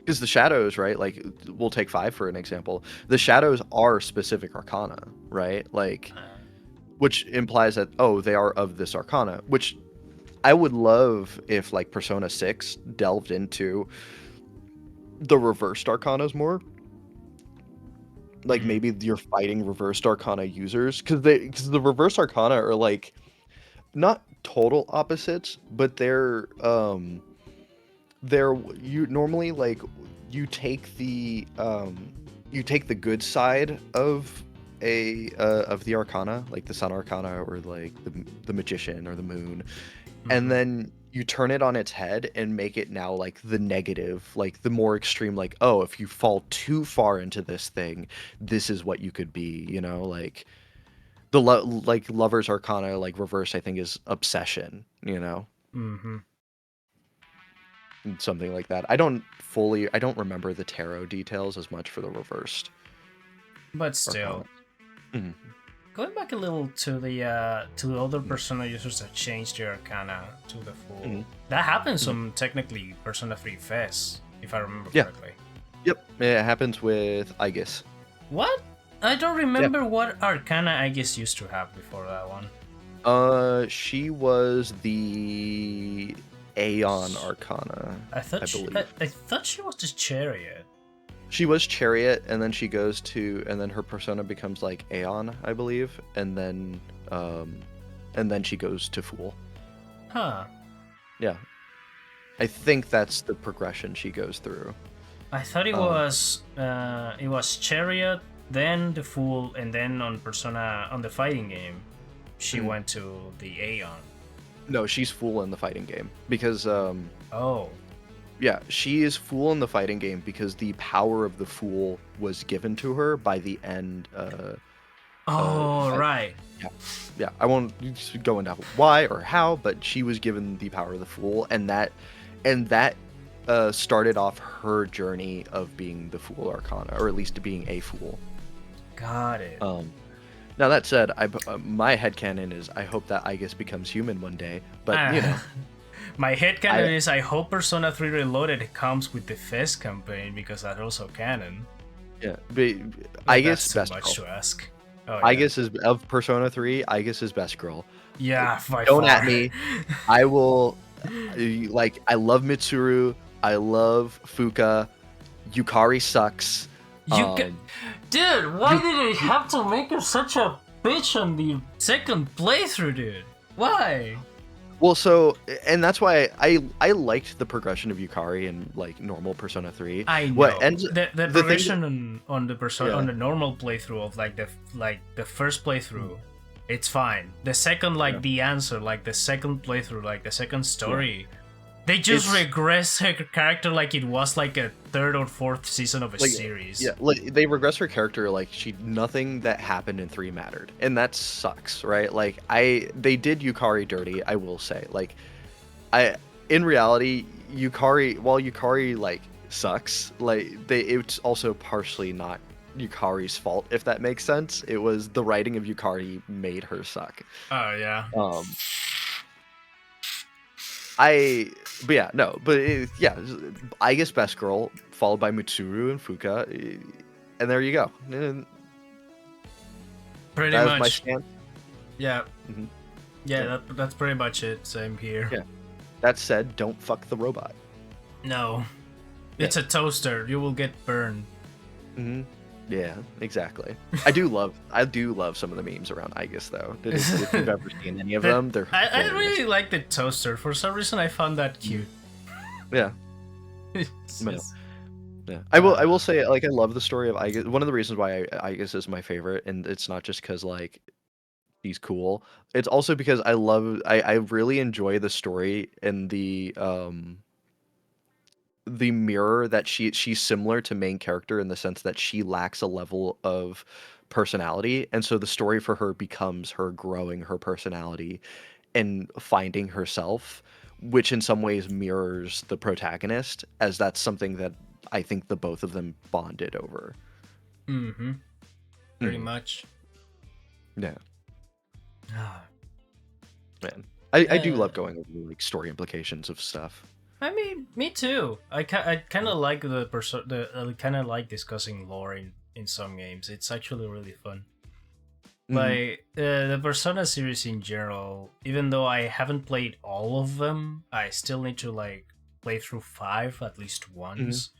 the shadows, right? Like we'll take 5 for an example. The shadows are specific arcana, right? Like, Uh, which implies that they are of this arcana, which I would love if like Persona 6 delved into the reversed arcanas more. Like mm, maybe you're fighting reversed arcana users because the reversed arcana are like not total opposites, but they're you normally like you take the good side of the arcana, like the sun arcana or like the magician or the moon, and mhm. then you turn it on its head and make it now like the negative, like the more extreme, like, oh, if you fall too far into this thing, this is what you could be, like like lovers arcana like reverse, I think, is obsession, Mm-hmm. and something like that. I don't remember the tarot details as much for the reversed But arcana. still, Mhm. going back a little to the other Persona users that changed their Arcana to the full. Mhm. That happens Mhm. on technically Persona 3 Fest, if I remember Yeah. correctly. Yep. It happens with Aegis. What? I don't Yeah. remember what Arcana I guess used to have before that one. She was the Aeon Arcana, I believe. I thought she was the Chariot. She was Chariot, and then and then her persona becomes like Aeon, I believe, and then she goes to Fool. Huh. Yeah, I think that's the progression she goes through. I thought Um, it was Chariot, then the Fool, and then on Persona on the fighting game, she mhm. went to the Aeon. No, she's Fool in the fighting game because Oh. yeah, she is Fool in the fighting game because the power of the Fool was given to her by the end. Oh, I, right. yeah, yeah. I won't go into why or how, but she was given the power of the Fool, and that started off her journey of being the Fool Arcana, or at least being a Fool. Got it. Now that said, my headcanon is I hope that Aegis becomes human one day, but My I headcanon is I hope Persona 3 Reloaded comes with the Fest campaign because that's also canon. yeah, but But Aegis that's too best much girl. to ask. Oh yeah. Aegis is of Persona 3. Aegis is best girl. Yeah, by Don't far. at me. I will. Like, I love Mitsuru. I love Fuka. Yukari sucks. You ca- Um, Dude, why you. did they have to make her such a bitch on the second playthrough, dude? Why? Well, so and that's why I liked the progression of Yukari in like normal Persona 3. I What know ends the the thing? progression on the persona Yeah. on the normal playthrough of like the first playthrough, it's fine. The second, like Yeah. the answer, like the second playthrough, like the second Yeah. story, they just It's regress her character like it was like a third or fourth season of a like series. yeah, like they regress her character like nothing that happened in 3 mattered. And that sucks, right? Like they did Yukari dirty, I will say. Like I in reality, while Yukari like sucks, like it's also partially not Yukari's fault, if that makes sense. It was the writing of Yukari made her suck. Oh yeah. Um I but yeah, no, but yeah, I guess best girl followed by Mitsuru and Fuka, and there you go. And Pretty that was my much. stance. Yeah. Mhm. Yeah, Yeah. that's pretty much it. Same here. Yeah. That said, don't fuck the robot. No. Yeah. It's a toaster. You will get burned. Hmm. Yeah, exactly. I do love some of the memes around Aegis though. If you've ever seen any of them, they're I hilarious. really like the toaster. For some reason, I found that cute. Yeah. It's No. just- Yeah, I will say, like, I love the story of Aegis. One of the reasons why Aegis is my favorite, and it's not just because like he's cool. It's also because I really enjoy the story and the mirror that she's similar to main character in the sense that she lacks a level of personality, and so the story for her becomes her growing her personality and finding herself, which in some ways mirrors the protagonist, as that's something that I think the both of them bonded over. Mm-hmm. Pretty much. Yeah. Ah. Man, I do love going over like story implications of stuff. I mean, me too. I kind of like I kind of like discussing lore in some games. It's actually really fun. Like the Persona series in general, even though I haven't played all of them, I still need to like play through 5 at least once.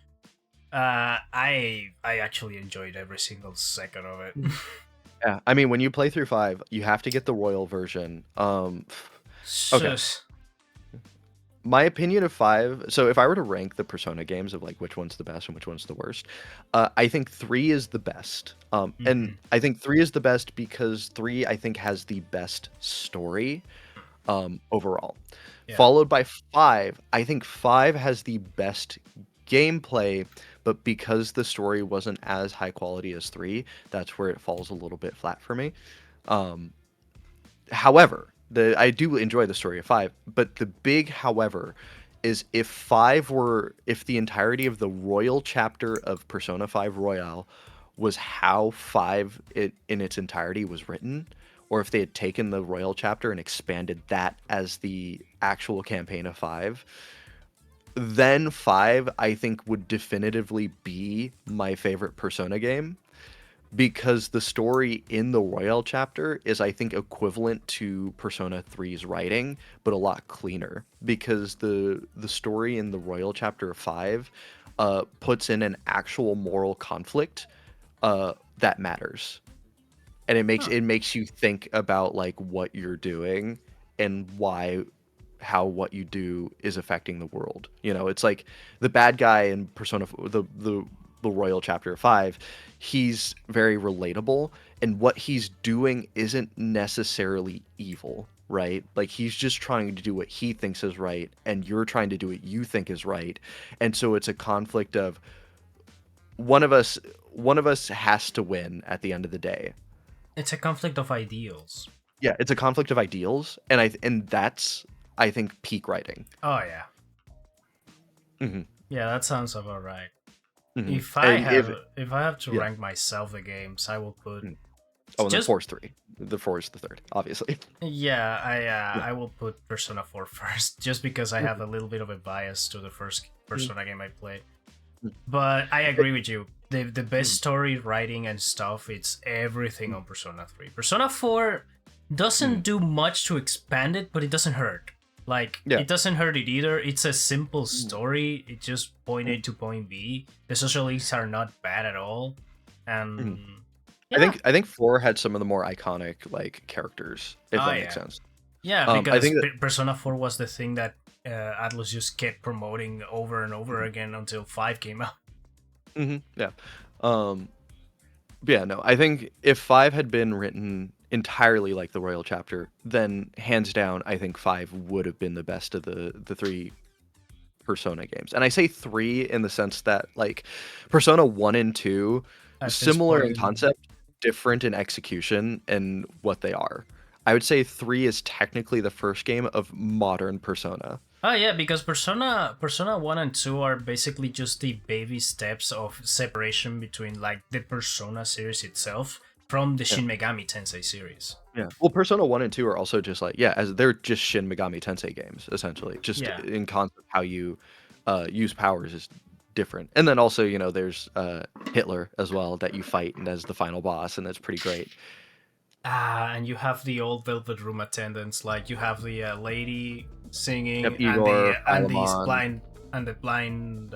I actually enjoyed every single second of it. Yeah, I mean, when you play through 5, you have to get the royal version. Okay. Shush. My opinion of 5, so if I were to rank the Persona games of like which one's the best and which one's the worst, I think 3 is the best. And I think 3 is the best because 3 I think has the best story overall. Yeah. Followed by 5, I think 5 has the best gameplay, but because the story wasn't as high quality as 3, that's where it falls a little bit flat for me. However, I do enjoy the story of 5, but the big however is if the entirety of the Royal chapter of Persona 5 Royale was how 5 in its entirety was written, or if they had taken the Royal chapter and expanded that as the actual campaign of 5, then 5 I think would definitively be my favorite Persona game, because the story in the Royal chapter is, I think, equivalent to Persona 3's writing, but a lot cleaner, because the story in the Royal chapter of 5 puts in an actual moral conflict that matters, and it makes you think about like what you're doing and how what you do is affecting the world. You know, it's like the bad guy in Persona, the Royal chapter 5, he's very relatable, and what he's doing isn't necessarily evil, right? Like, he's just trying to do what he thinks is right, and you're trying to do what you think is right. And so it's a conflict of one of us has to win at the end of the day. It's a conflict of ideals. Yeah, it's a conflict of ideals, and that's, I think, peak writing. Oh yeah. Yeah, that sounds about right. If I have to rank myself the games, I will put. And then 4's 3. The 4 is the third, obviously. Yeah, I will put Persona 4 first, just because I have a little bit of a bias to the first Persona game I played. But I agree with you. The best story writing and stuff, it's everything on Persona 3. Persona 4 doesn't do much to expand it, but it doesn't hurt. Like, it doesn't hurt it either. It's a simple story. It's just point A to point B. The social links are not bad at all. And I think 4 had some of the more iconic like characters, if that makes sense. Yeah, because I think Persona 4 was the thing that Atlus just kept promoting over and over again until 5 came out. Yeah. Yeah, no, I think if 5 had been written entirely like the Royal chapter, then hands down, I think 5 would have been the best of the 3 Persona games. And I say 3 in the sense that like Persona 1 and 2, similar in concept, different in execution and what they are. I would say 3 is technically the first game of modern Persona. Oh yeah, because Persona 1 and 2 are basically just the baby steps of separation between like the Persona series itself from the Shin Megami Tensei series. Yeah. Well, Persona 1 and 2 are also just like, as they're just Shin Megami Tensei games, essentially. Just in concept, how you use powers is different. And then also, you know, there's Hitler as well that you fight and as the final boss, and that's pretty great. And you have the old Velvet Room attendants, like you have the lady singing Igor, and the blind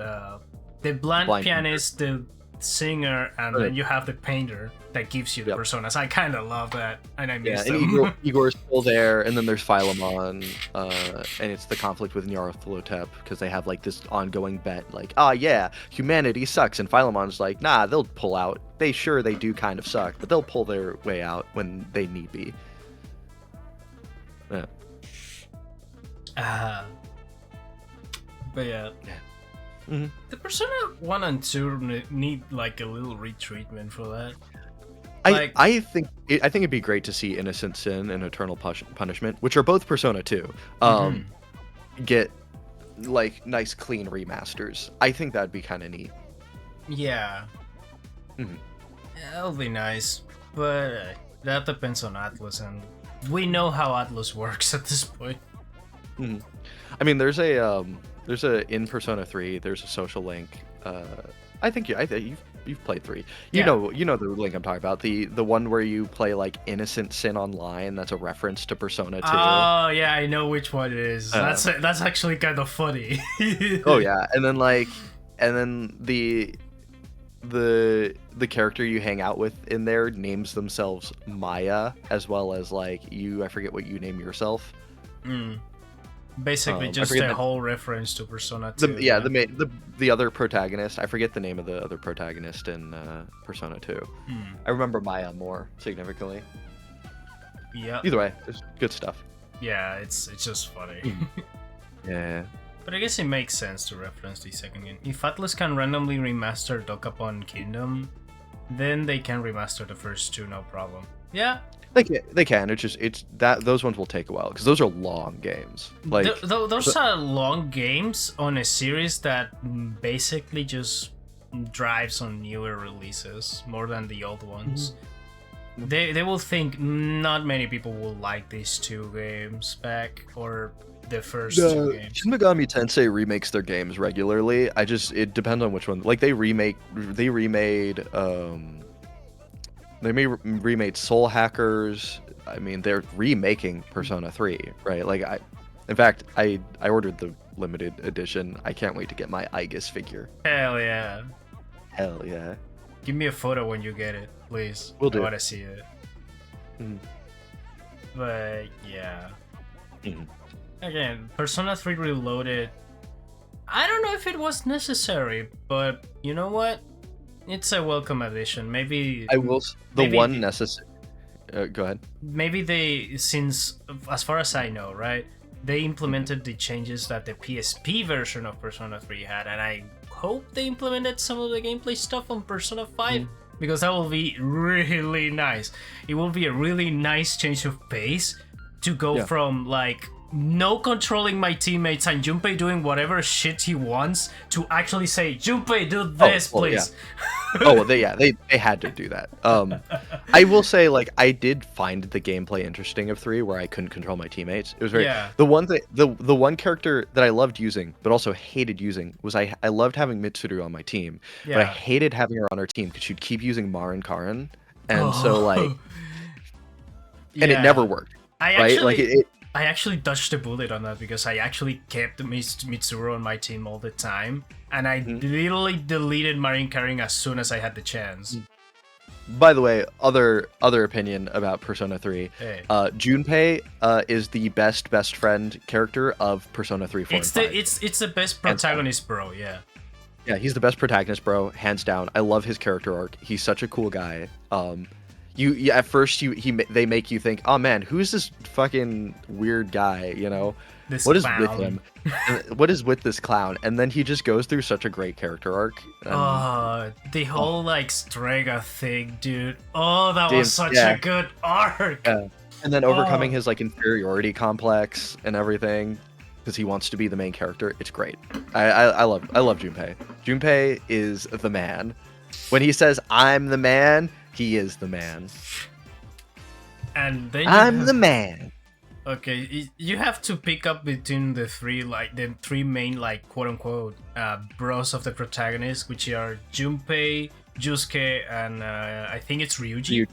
pianist, the singer, and then you have the painter that gives you the personas. I kind of love that, and I miss them. And Igor's still there, and then there's Philemon, and it's the conflict with Nyarlathotep, because they have like this ongoing bet, like, humanity sucks, and Philemon's like, nah, they'll pull out. They do kind of suck, but they'll pull their way out when they need be. Yeah. But yeah. The Persona 1 and 2 need like a little retreatment for that. I think it'd be great to see Innocent Sin and Eternal Punishment, which are both Persona 2, get like nice clean remasters. I think that'd be kind of neat. Yeah. Mhm. Yeah, that'll be nice, but that depends on Atlas, and we know how Atlas works at this point. Mhm. I mean, there's a in Persona 3. There's a social link. I think you've played 3. Yeah. You know the link I'm talking about. The one where you play like Innocent Sin Online. That's a reference to Persona 2. Oh yeah, I know which one it is. Uh, That's actually kind of funny. oh yeah, and then the character you hang out with in there names themselves Maya, as well as like I forget what you name yourself. Basically, I just forget a the- whole reference to Persona 2. The other protagonist. I forget the name of the other protagonist in Persona 2. I remember Maya more significantly. Yeah. Either way, it's good stuff. Yeah, it's just funny. Yeah. But I guess it makes sense to reference the second game. If Atlas can randomly remaster Dokapon Kingdom, then they can remaster the first two, no problem. Yeah. They can. It's that those ones will take a while because those are long games. Like Those are long games on a series that basically just drives on newer releases more than the old ones. They will think not many people will like these two games back or the first two games. Shin Megami Tensei remakes their games regularly. It depends on which one. Like they remade Soul Hackers. I mean, they're remaking Persona 3, right? Like in fact, I ordered the limited edition. I can't wait to get my Aegis figure. Hell yeah. Hell yeah. Give me a photo when you get it, please. Will do. I want to see it. Mhm. But yeah. Mhm. Again, Persona 3 Reloaded. I don't know if it was necessary, but you know what? It's a welcome addition. Maybe Necessary. Go ahead. Maybe they, since as far as I know, right, they implemented the changes that the PSP version of Persona 3 had, and I hope they implemented some of the gameplay stuff on Persona 5 because that will be really nice. It will be a really nice change of pace to go from like no controlling my teammates and Junpei doing whatever shit he wants to actually say, Junpei, do this, please. Yeah. They had to do that. I will say, like, I did find the gameplay interesting of 3 where I couldn't control my teammates. It was very the one character that I loved using but also hated using was I loved having Mitsuru on my team, but I hated having her on our team because she'd keep using Marin Karin, and so like and it never worked. I actually dodged a bullet on that because I actually kept Mitsuru on my team all the time, and I literally deleted Marin Karin as soon as I had the chance. By the way, other opinion about Persona 3. Hey. Junpei is the best friend character of Persona 3, 4, and 5. It's the best protagonist, bro. Yeah. Yeah, he's the best protagonist, bro, hands down. I love his character arc. He's such a cool guy. At first they make you think, oh man, who's this fucking weird guy? You know, what is with him? What is with this clown? And then he just goes through such a great character arc. The whole like Strega thing, dude. Oh, that was such a good arc. Yeah. And then overcoming his like inferiority complex and everything because he wants to be the main character. It's great. I love Junpei. Junpei is the man. When he says I'm the man, he is the man. And then I'm the man. Okay, you have to pick up between the three main like quote unquote bros of the protagonist, which are Junpei, Yusuke, and I think it's Ryuji.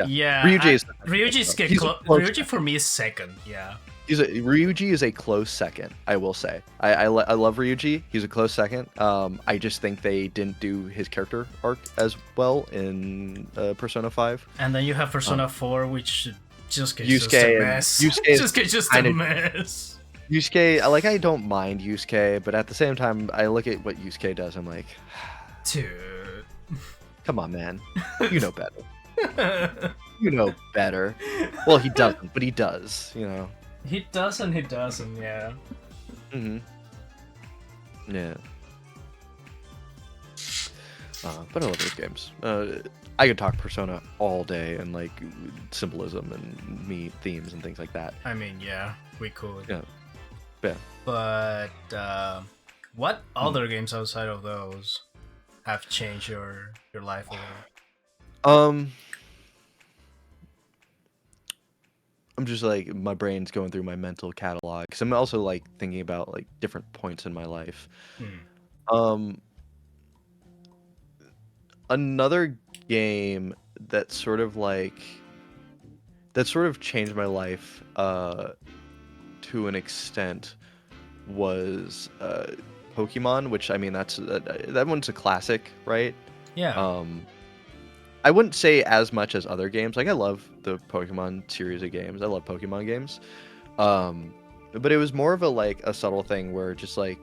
Yeah. Ryuji for me is second. Yeah. Ryuji is a close second, I will say. I love Ryuji. He's a close second. I just think they didn't do his character arc as well in Persona 5. And then you have Persona 4, which Yusuke is just a mess. Yusuke is just a mess. Yusuke, I don't mind Yusuke, but at the same time, I look at what Yusuke does, I'm like, dude, come on, man. You know better. You know better. Well, he doesn't, but he does, you know. He does and he doesn't, yeah. Yeah. But I love those games. I could talk Persona all day and like symbolism and themes and things like that. I mean, yeah, we could. Yeah. But what other games outside of those? have changed your life a little? Um, I'm just like my brain's going through my mental catalog because I'm also like thinking about like different points in my life. Hmm. Um, Another game that sort of like that sort of changed my life to an extent was Pokemon, which I mean that's that one's a classic, right? Yeah. Um, I wouldn't say as much as other games. Like I love the Pokemon series of games. I love Pokemon games. Um, but it was more of a like a subtle thing where just like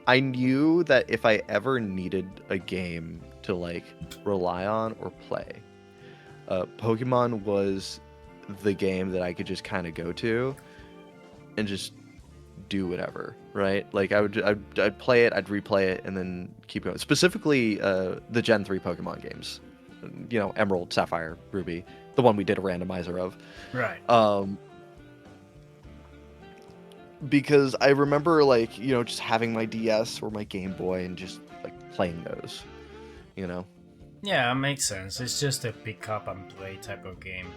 I knew that if I ever needed a game to like rely on or play, Pokemon was the game that I could just kind of go to and just do whatever, right? Like I'd play it, I'd replay it, and then keep going. Specifically, the Gen 3 Pokemon games, Emerald, Sapphire, Ruby, the one we did a randomizer of. Right. Um, because I remember like just having my DS or my Game Boy and just like playing those, you know. Yeah, it makes sense. It's just a pick up and play type of game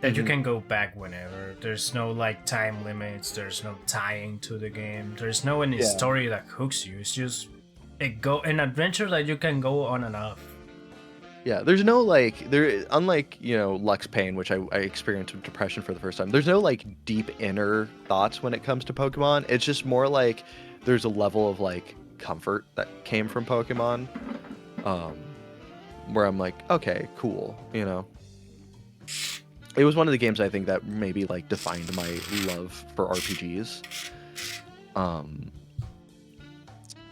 that you hmm can go back whenever. There's no like time limits. There's no tying to the game. There's no any Yeah. story that hooks you. It's just an adventure that you can go on and off. Yeah, there's no like unlike Lux Pain, which I experienced with depression for the first time. There's no like deep inner thoughts when it comes to Pokemon. It's just more like there's a level of like comfort that came from Pokemon, um, where I'm like, okay, cool. It was one of the games I think that maybe like defined my love for RPGs. Um,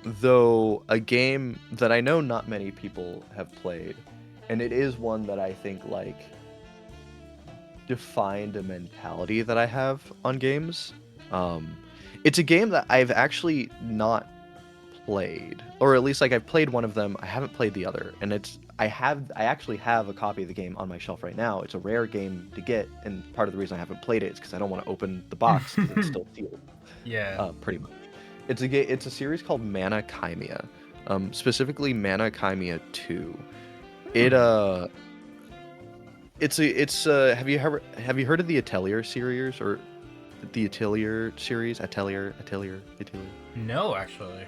though a game that I know not many people have played, and it is one that I think like defined a mentality that I have on games. Um, it's a game that I've actually not played, or at least like I've played one of them. I haven't played the other, and I actually have a copy of the game on my shelf right now. It's a rare game to get, and part of the reason I haven't played it is because I don't want to open the box because it's still sealed. Yeah. Pretty much. It's a series called Mana Chimea, specifically Mana Chimea 2. It have you heard of the Atelier series or the Atelier series? Atelier. No, actually.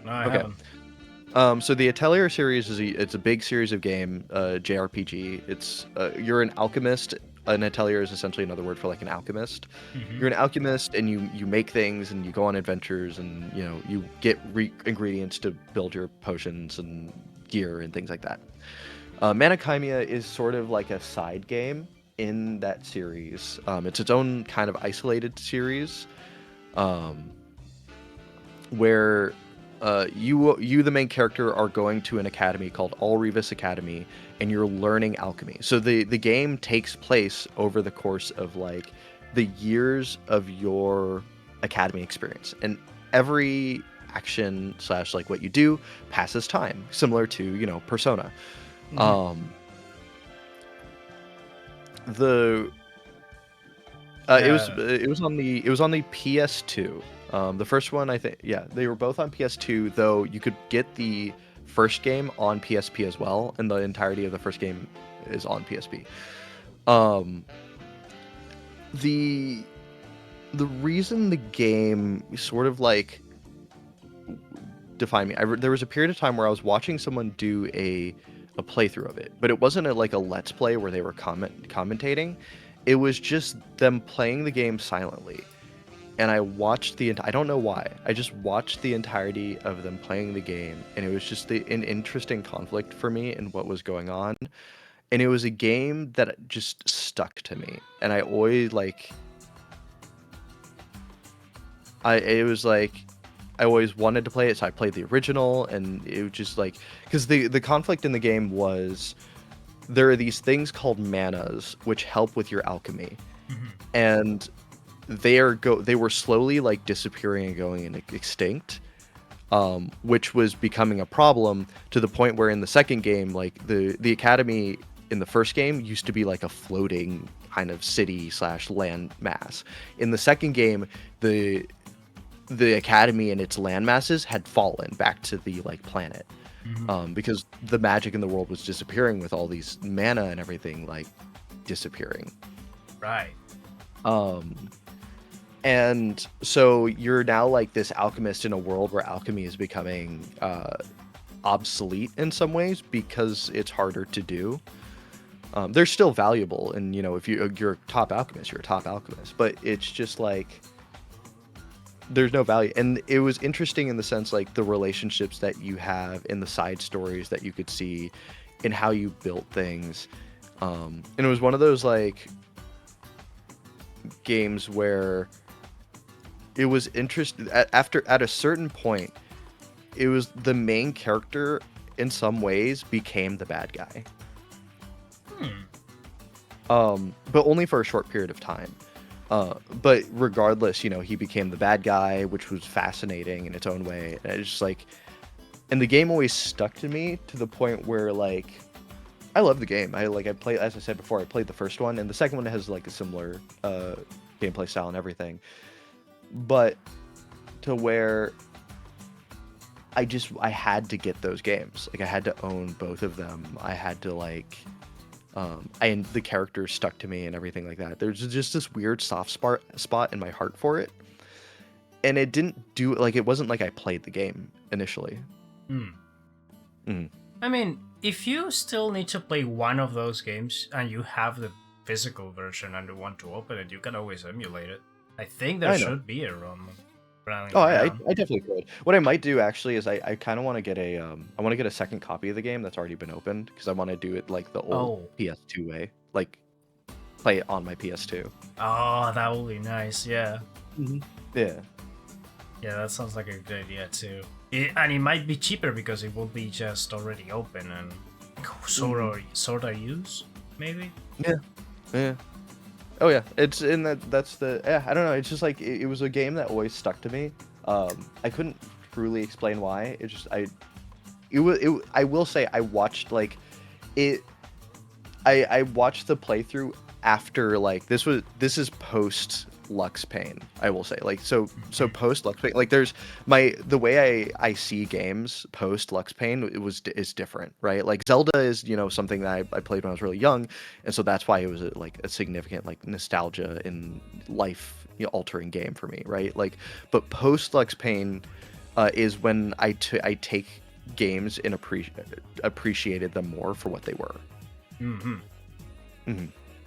No, I Okay. haven't. So the Atelier series it's a big series of game, JRPG. It's you're an alchemist. An atelier is essentially another word for like an alchemist. Hmm. You're an alchemist, and you make things, and you go on adventures, and you get ingredients to build your potions and gear and things like that. Mana Chimea is sort of like a side game in that series. It's its own kind of isolated series, um, where you the main character are going to an academy called Alrevis Academy, and you're learning alchemy. So the game takes place over the course of like the years of your academy experience, and every action slash like what you do passes time, similar to Persona. Hmm. Um, the Uh, it was on the PS2. The first one, I think, yeah, they were both on PS2. Though you could get the first game on PSP as well, and the entirety of the first game is on PSP. Um, the the reason the game sort of like defined me, there was a period of time where I was watching someone do a playthrough of it, but it wasn't like a let's play where they were commentating. It was just them playing the game silently, and I watched I don't know why. I just watched the entirety of them playing the game, and it was just an interesting conflict for me in what was going on. And it was a game that just stuck to me, and I always like it was like I always wanted to play it, so I played the original, and it was just like because the conflict in the game was there are these things called manas which help with your alchemy, mhm. and they were slowly like disappearing and going extinct, which was becoming a problem to the point where in the second game, like the academy in the first game used to be like a floating kind of city slash land mass. In the second game, the academy and its land masses had fallen back to the like planet. because the magic in the world was disappearing with all these mana and everything like disappearing. Right. And so you're now like this alchemist in a world where alchemy is becoming obsolete in some ways because it's harder to do. They're still valuable, and you know, if you're a top alchemist, you're a top alchemist, but it's just like there's no value. And it was interesting in the sense like the relationships that you have in the side stories that you could see in how you built things. And it was one of those like games where it was interesting at a certain point, it was the main character in some ways became the bad guy. But only for a short period of time. But regardless, you know, he became the bad guy, which was fascinating in its own way. And it's just like, and the game always stuck to me to the point where like, I love the game. I play, as I said before, I played the first one, and the second one has like a similar gameplay style and everything. But to where I had to get those games. Like I had to own both of them. I had to like, and the characters stuck to me and everything like that. There's just this weird soft spot in my heart for it. And it didn't do like, it wasn't like I played the game initially. I mean, if you still need to play one of those games and you have the physical version and you want to open it, you can always emulate it. I think there should be a ROM. I definitely could. What I might do actually is I kind of want to get a second copy of the game that's already been opened, because I want to do it like the old PS2 way, like play it on my PS2. Oh, that would be nice. Yeah. Yeah. Yeah, that sounds like a good idea too. And it might be cheaper because it will be just already open and sort of use, maybe. Yeah. Oh yeah, it's in that's the I don't know. It's just like it was a game that always stuck to me. I couldn't truly explain why. It just I will say I watched like it. I watched the playthrough after like this is post Lux Pain, I will say. Like so post Lux Pain, like there's the way I see games post Lux Pain is different, right? Like Zelda is, you know, something that I played when I was really young, and so that's why it was like a significant like nostalgia in life, you know, altering game for me, right? Like, but post Lux Pain is when I take games and appreciated them more for what they were.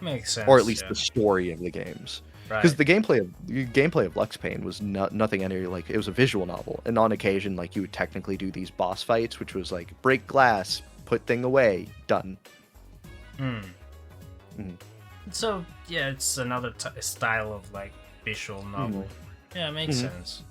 Makes sense. Or at least the story of the games. Because the gameplay of Lux Pain was nothing any like, it was a visual novel, and on occasion like you would technically do these boss fights, which was like break glass, put thing away, done. So yeah, it's another style of like visual novel. Yeah, it makes sense.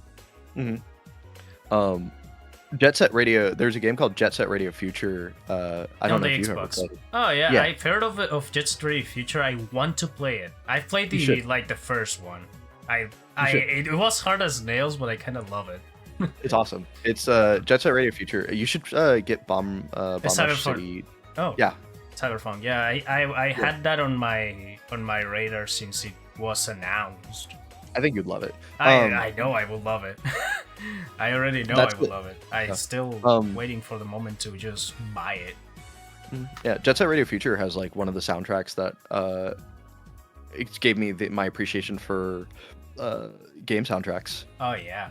Jet Set Radio. There's a game called Jet Set Radio Future. I don't know if you've ever played it. Oh yeah, I've heard of it, of Jet Set Radio Future. I want to play it. I played the first one. It was hard as nails, but I kind of love it. It's awesome. It's Jet Set Radio Future. You should get Bomb Rush City. Oh yeah, Cyberpunk. Yeah, I had that on my radar since it was announced. I think you'd love it. I know I will love it. I already know I will love it. I'm still waiting for the moment to just buy it. Yeah, Jet Set Radio Future has like one of the soundtracks that it gave me my appreciation for game soundtracks. Oh yeah.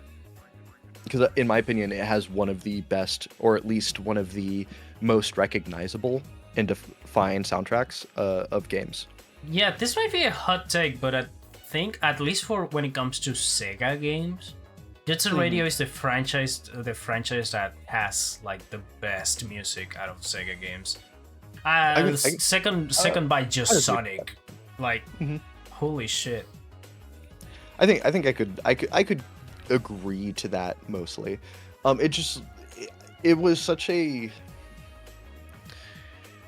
Because in my opinion, it has one of the best, or at least one of the most recognizable and defined soundtracks of games. Yeah, this might be a hot take, but I think at least for when it comes to Sega games, Jet Set Radio is the franchise that has like the best music out of Sega games. Second by just Sonic. Like holy shit. I think I could agree to that mostly. It was such a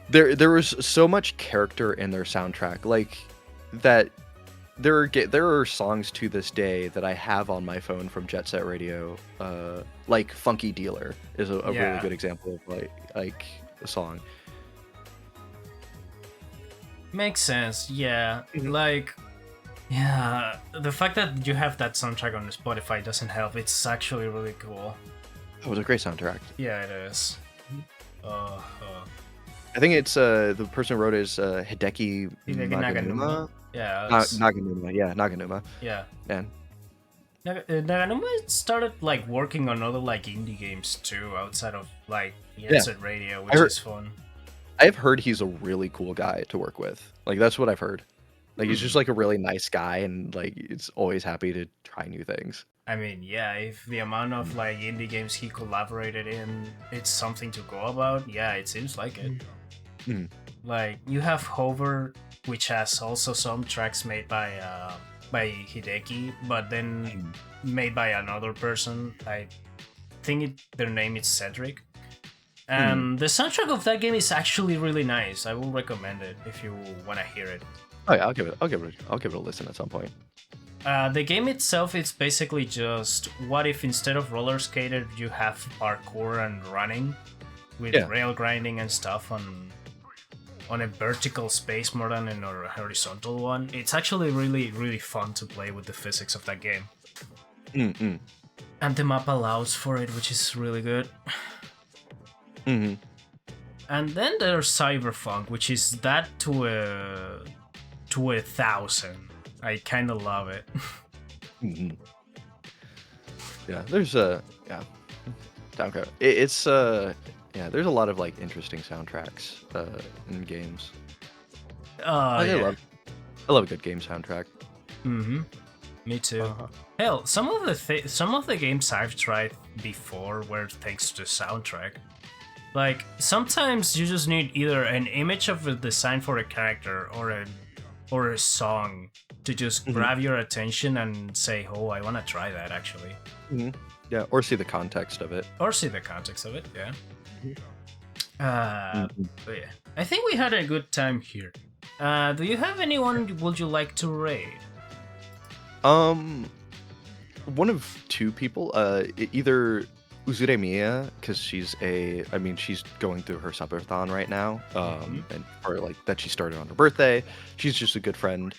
there was so much character in their soundtrack, like that. There are songs to this day that I have on my phone from Jet Set Radio, like "Funky Dealer" is a really good example of like a song. Makes sense, yeah. Like, yeah, the fact that you have that soundtrack on Spotify doesn't help. It's actually really cool. It was a great soundtrack. Yeah, it is. Uh, I think it's the person who wrote it is Hideki Hideki Naganuma. Naganuma. Yeah, Naganuma, yeah, Naganuma. yeah. Yeah. Naganuma started like working on other like indie games too, outside of like Yeah. Set Radio, I which heard- is fun. I've heard he's a really cool guy to work with. Like that's what I've heard. Like he's just like a really nice guy, and like it's always happy to try new things. I mean, yeah, if the amount of like indie games he collaborated in, it's something to go about. Yeah, it seems like it. Mhm. Like you have Hover, which has also some tracks made by Hideki, but then made by another person. I think their name is Cedric. And the soundtrack of that game is actually really nice. I will recommend it if you want to hear it. Oh yeah, I'll give it a listen at some point. The game itself is basically just what if instead of roller skater you have parkour and running with rail grinding and stuff on a vertical space more than in a horizontal one. It's actually really fun to play with the physics of that game. And the map allows for it, which is really good. Mm-hmm. And then there's Cyberpunk, which is that to a 1,000. I kind of love it. Mm-hmm. Yeah, there's soundtrack. It's yeah, there's a lot of like interesting soundtracks in games. I love a good game soundtrack. Mm-hmm. Me too. Hell, some of the games I've tried before were thanks to the soundtrack. Like sometimes you just need either an image of a design for a character or a song to just grab your attention and say, "Oh, I want to try that." Actually. Yeah, or see the context of it. Yeah. But yeah, I think we had a good time here. Do you have anyone would you like to raid? One of two people. Either Uzure Mia, because she's going through her subathon right now. And or like that she started on her birthday. She's just a good friend.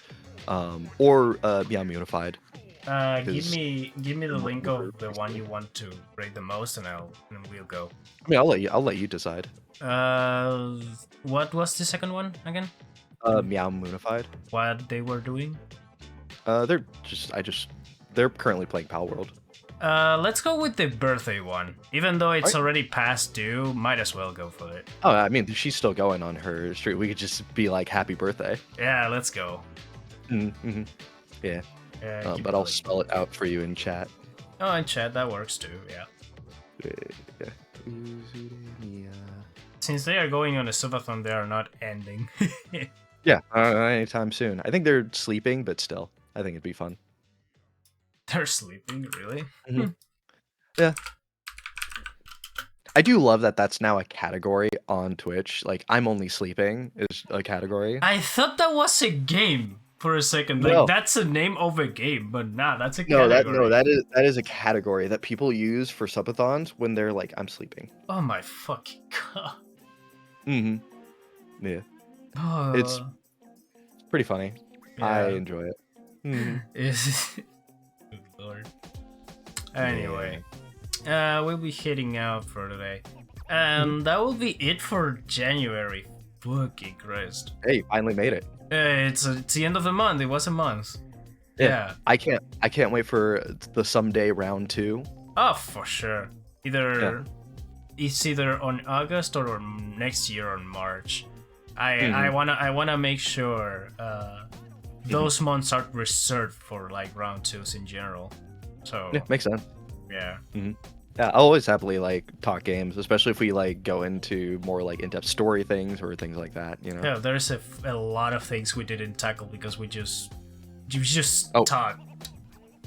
Or Meow Unified. Give me the link of the one you want to raid the most, and we'll go. I mean, I'll let you decide. What was the second one again? Meow Unified. What they were doing? They're currently playing Pal World. Let's go with the birthday one. Even though it's already past due, might as well go for it. Oh, I mean, she's still going on her streak. We could just be like, happy birthday. Yeah, let's go. Mm-hmm. Yeah. But I'll spell it out for you in chat. Oh, in chat, that works too, yeah. Since they are going on a subathon, they are not ending. Yeah, anytime soon. I think they're sleeping, but still, I think it'd be fun. They're sleeping, really? Yeah. I do love that that's now a category on Twitch. Like, I'm only sleeping is a category. I thought that was a game for a second. Like, that's the name of a game, but nah, that's a category. That is a category that people use for subathons when they're like, I'm sleeping. Oh my fucking god. Yeah. Oh. It's pretty funny. Yeah. I enjoy it. Good lord. Anyway, we'll be heading out for today. And that will be it for January. Fucking Christ. Hey, you finally made it. It's the end of the month. It was a month. Yeah. I can't wait for the someday round 2. Oh, for sure. It's either on August or next year on March. I wanna make sure those months are reserved for like round 2s in general. So yeah, makes sense. Yeah. Yeah, I'll always happily like talk games, especially if we like go into more like in-depth story things or things like that. You know. Yeah, there's a lot of things we didn't tackle because we just talked.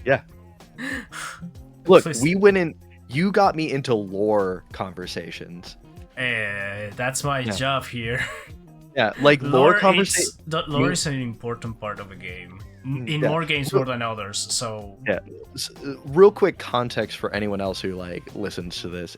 Yeah. Look, we went in. You got me into lore conversations. That's my job here. Yeah, like lore conversation. Lore is an important part of a game. In more games more than others. So yeah. Real quick context for anyone else who like listens to this.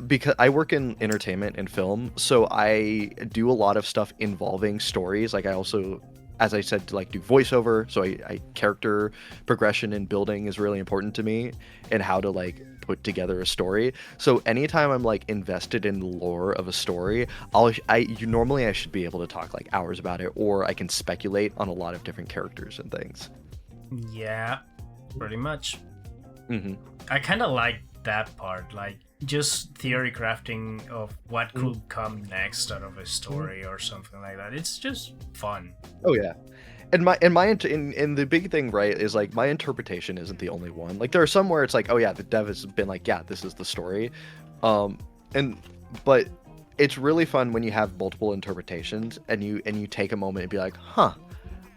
Because I work in entertainment and film, so I do a lot of stuff involving stories. Like I also as I said, to like do voiceover. So I character progression and building is really important to me, and how to like put together a story. So anytime I'm like invested in the lore of a story, normally I should be able to talk like hours about it, or I can speculate on a lot of different characters and things. Yeah, pretty much. Hmm. I kind of like that part, like just theory crafting of what could come next out of a story or something like that. It's just fun. Oh yeah. And the big thing, right, is like my interpretation isn't the only one. Like there are some where it's like, oh yeah, the dev has been like, yeah, this is the story, and but it's really fun when you have multiple interpretations and you take a moment and be like, huh,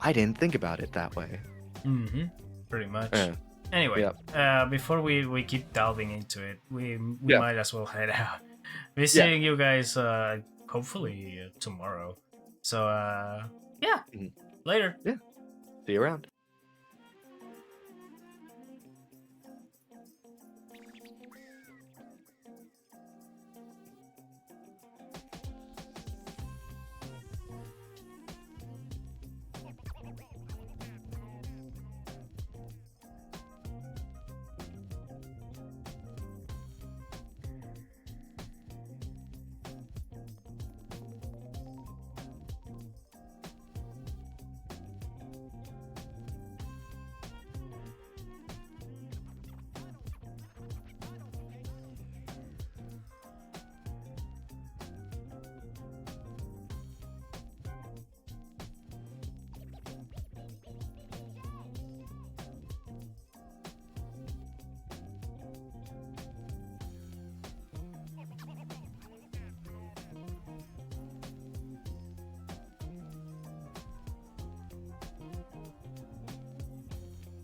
I didn't think about it that way. Mm-hmm. Pretty much. Yeah. Anyway, Yeah. before we keep delving into it, we Yeah. might as well head out. We're seeing you guys hopefully tomorrow. So yeah, Mhm. later. Yeah. See you around.